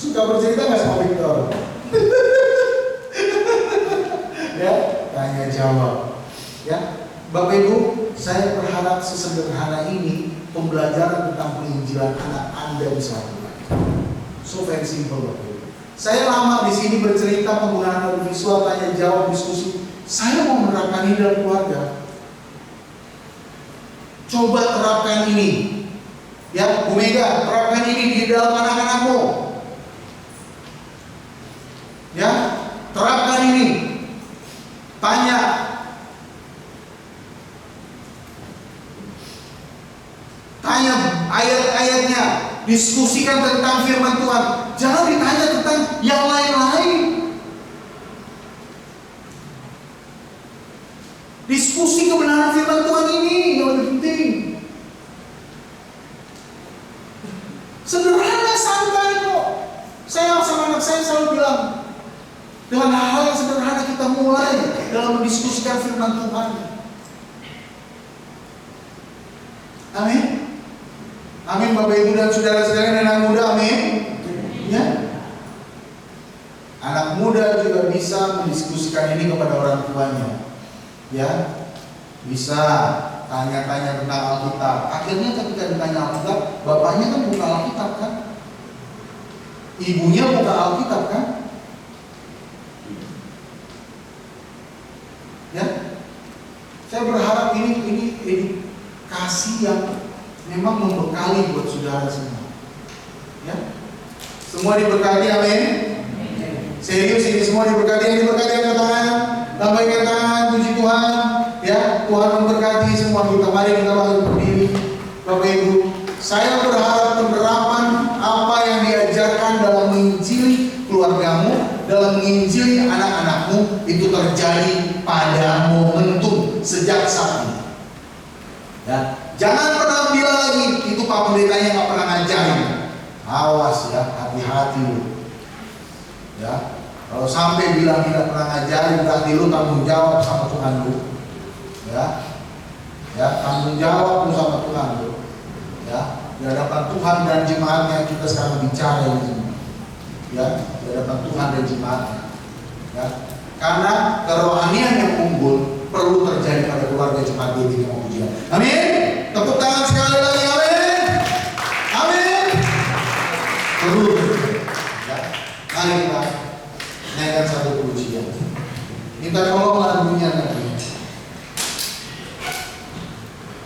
Suka bercerita nggak sama Victor? Ya, tanya jawab. Ya, Bapak Ibu, saya berharap sesederhana ini pembelajaran tentang penginjilan anak Anda bisa lakukan. So very simple Bapak Ibu. Saya lama di sini bercerita penggunaan audio visual, tanya jawab, diskusi. Saya mau menerapkan ini dalam keluarga. Coba terapkan ini. Ya, Bu Mega, terapkan ini di dalam anak-anakmu. Ya, terapkan ini. Tanya. Tanya ayat-ayatnya. Diskusikan tentang firman Tuhan. Jangan ditanya tentang yang lain-lain. Diskusi kebenaran firman Tuhan ini yang lebih penting. Sederhana, santai kok. Saya sama anak saya selalu bilang, dengan hal yang sederhana kita mulai dalam mendiskusikan firman Tuhan. Amin. Amin Bapak Ibu dan saudara sekalian, anak muda, amin. Ya. Anak muda juga bisa mendiskusikan ini kepada orang tuanya. Ya. Bisa tanya-tanya tentang Alkitab. Akhirnya ketika ditanya Alkitab, bapaknya kan buka Alkitab kan? Ibunya buka Alkitab kan? Ya. Saya berharap ini kasih yang memang membekali buat saudara semua. Ya. Semua diberkati, amin. Serius ini semua diberkati, yang diberkati angkat tangan, lambaikan tangan, puji Tuhan. Ya, Tuhan memberkati semua kita. Mari kita berdiri. Bapak Ibu, saya berharap penerapan apa yang diajarkan dalam menginjili keluargamu, dalam menginjili anak-anakmu itu terjadi pada momentum sejak saat ini. Ya, jangan pernah bilang lagi itu Pak Pendetanya nggak pernah ngajarin. Awas ya, hati-hati lu. Ya, kalau sampai bilang tidak pernah ngajarin, berarti lu tanggung jawab sama Tuhan lu. Ya, tanggung jawab lu sama Tuhan lu. Ya, di hadapan Tuhan dan jemaatnya kita sekarang bicara ini. Ya, di hadapan Tuhan dan jemaatnya. Ya, karena kerohanian yang unggul perlu terjadi pada keluarga jemaat GBI Pujian. Amin. Tepuk tangan sekali lagi, amin. Amin. Perlu. Ya, mari kita naikkan satu pujian. Minta tolong lagunya nanti.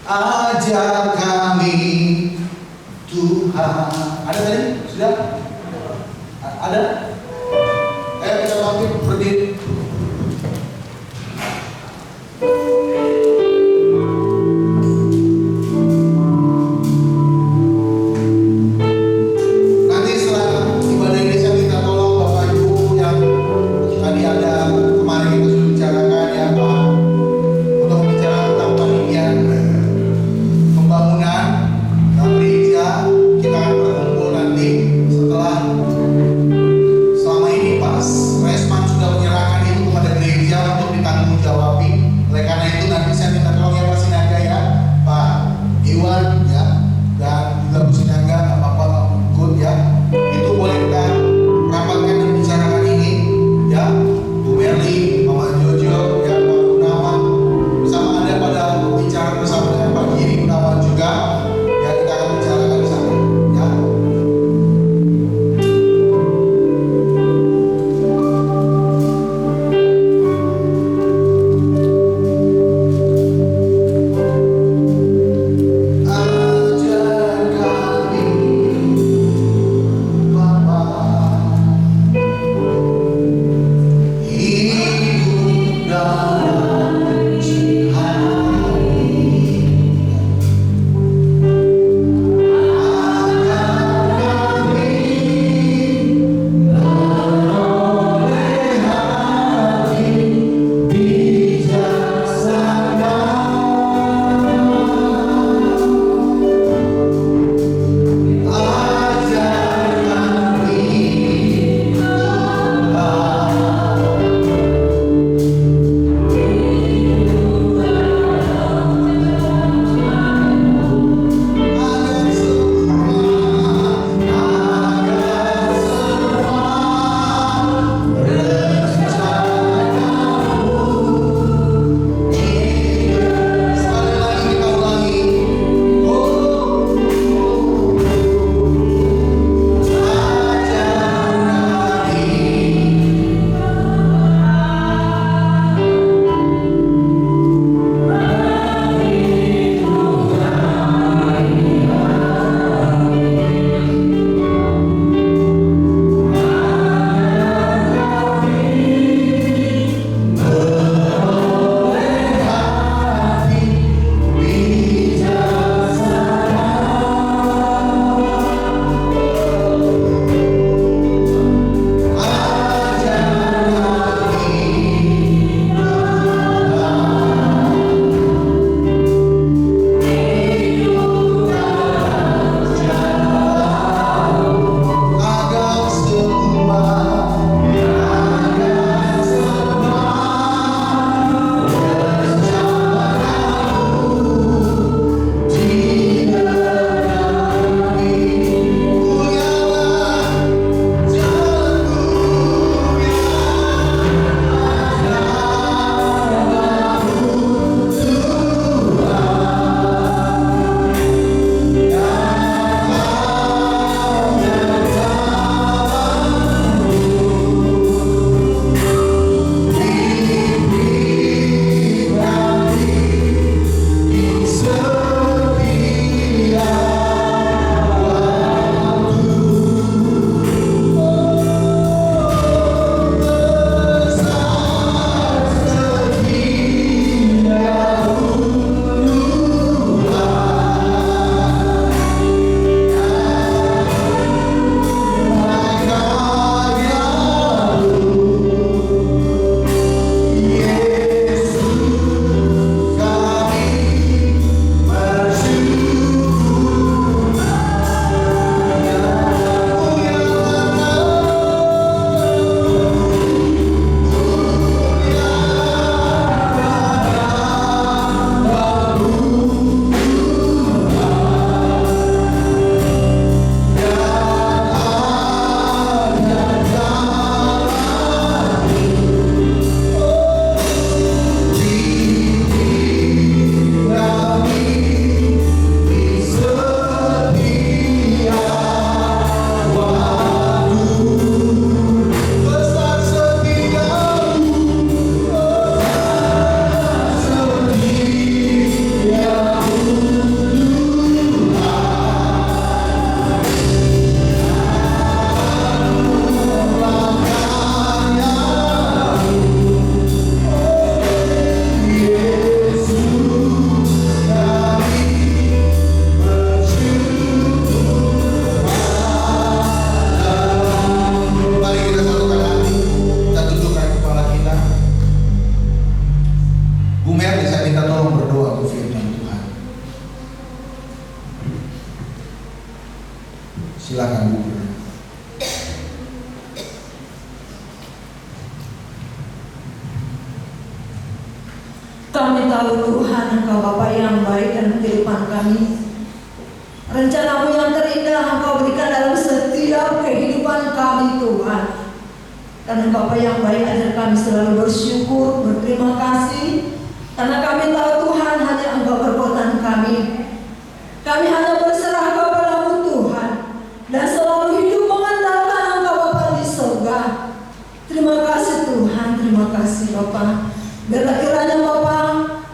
Ajar kami Tuhan. Ada tadi? Sudah? Ada? Ayo kita bangkit berdiri. Nanti setelah ibadah ini saya minta tolong Bapak Ibu yang tadi ada kemarin kita sudah bicarakan ya Pak, untuk bicara tentang panitian pembangunan gereja. Kita akan berkumpul nanti setelah tahu Tuhan Engkau Bapa yang baik dalam kehidupan kami. Rencana-Mu yang terindah Engkau berikan dalam setiap kehidupan kami Tuhan. Dan Engkau Bapa yang baik, ajar kami selalu bersyukur, berterima kasih. Karena kami tahu Tuhan hanya Engkau kekuatan kami. Kami hanya berserah kepada-Mu Tuhan. Dan selalu hidup mengandalkan Engkau Bapa di surga. Terima kasih Tuhan, terima kasih Bapa. Biarlah kiranya Bapa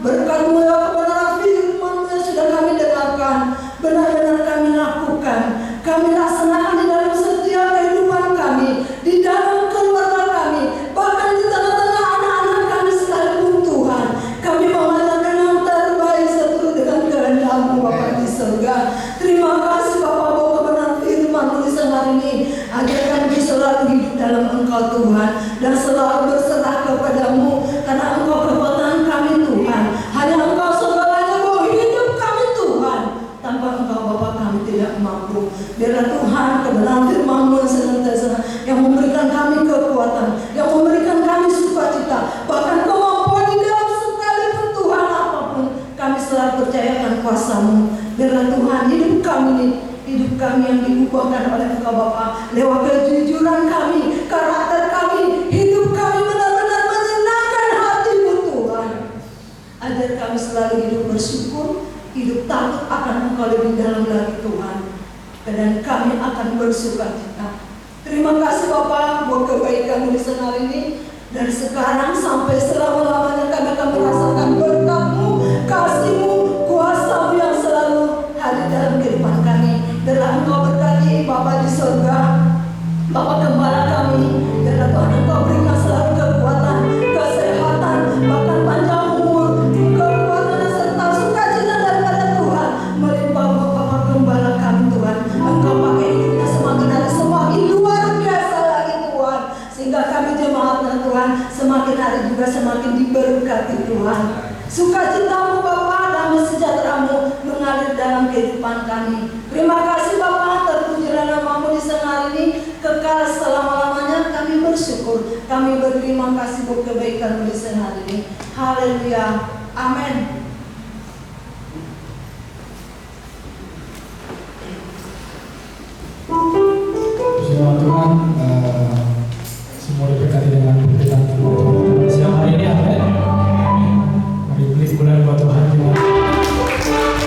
berkat-Mu kebenaran firman-Mu yang sudah kami dengarkan, benar-benar kami lakukan, kami laksanakan di dalam setiap kehidupan kami, di dalam keluarga kami, bahkan di tengah-tengah anak-anak kami sekalipun Tuhan. Kami mengadakan yang terbaik seturut dengan kehendak-Mu Bapa di surga. Terima kasih Bapa bahwa kebenaran firman-Mu di hari ini agar kami selalu hidup dalam Engkau Tuhan dan selalu berserah kepada-Mu, karena Engkau kekuatan kami Tuhan. Hanya Engkau segalanya bahwa hidup kami Tuhan. Tanpa Engkau Bapa kami tidak mampu. Biarlah Tuhan kebenaran firman-Mu senantiasa yang memberikan kami kekuatan, yang memberikan kami sukacita, bahkan kemampuan di dalam sekalipun Tuhan apapun, kami selalu percayakan kuasa-Mu. Biarlah Tuhan hidup kami yang diubahkan oleh Engkau Bapa lewat kejujuran kami, karakter kami, hidup kami benar-benar menyenangkan hati-Mu Tuhan. Ajar kami selalu hidup bersyukur, hidup takut akan Engkau lebih dalam lagi Tuhan, dan kami akan bersukacita. Terima kasih Bapa buat kebaikan-Mu di hari ini. Dari sekarang sampai selama-lamanya kami akan merasakan berkat-Mu, kasih-Mu, kuasa-Mu yang selalu hadir dalam kehidupan kami. Dalam Engkau berkati Bapa di surga, Bapa Gembala kami, dalam Tuhan Engkau berikan selalu kekuatan, kesehatan, bahkan panjang umur, kekuatan serta sukacita daripada Tuhan melimpah Bapa Gembala kami Tuhan. Engkau pakai hidupnya semakin hari semakin luar biasa lagi Tuhan, sehingga kami jemaatnya Tuhan semakin hari juga semakin diberkati Tuhan. Sukacita-Mu Bapa, damai sejahtera-Mu mengalir dalam kehidupan kami. Terima kasih Bapa, terpujilah nama-Mu di hari ini, kekal selama-lamanya. Kami bersyukur, kami berterima kasih buat kebaikan-Mu di hari ini. Haleluya, amin. Puji nama Tuhan.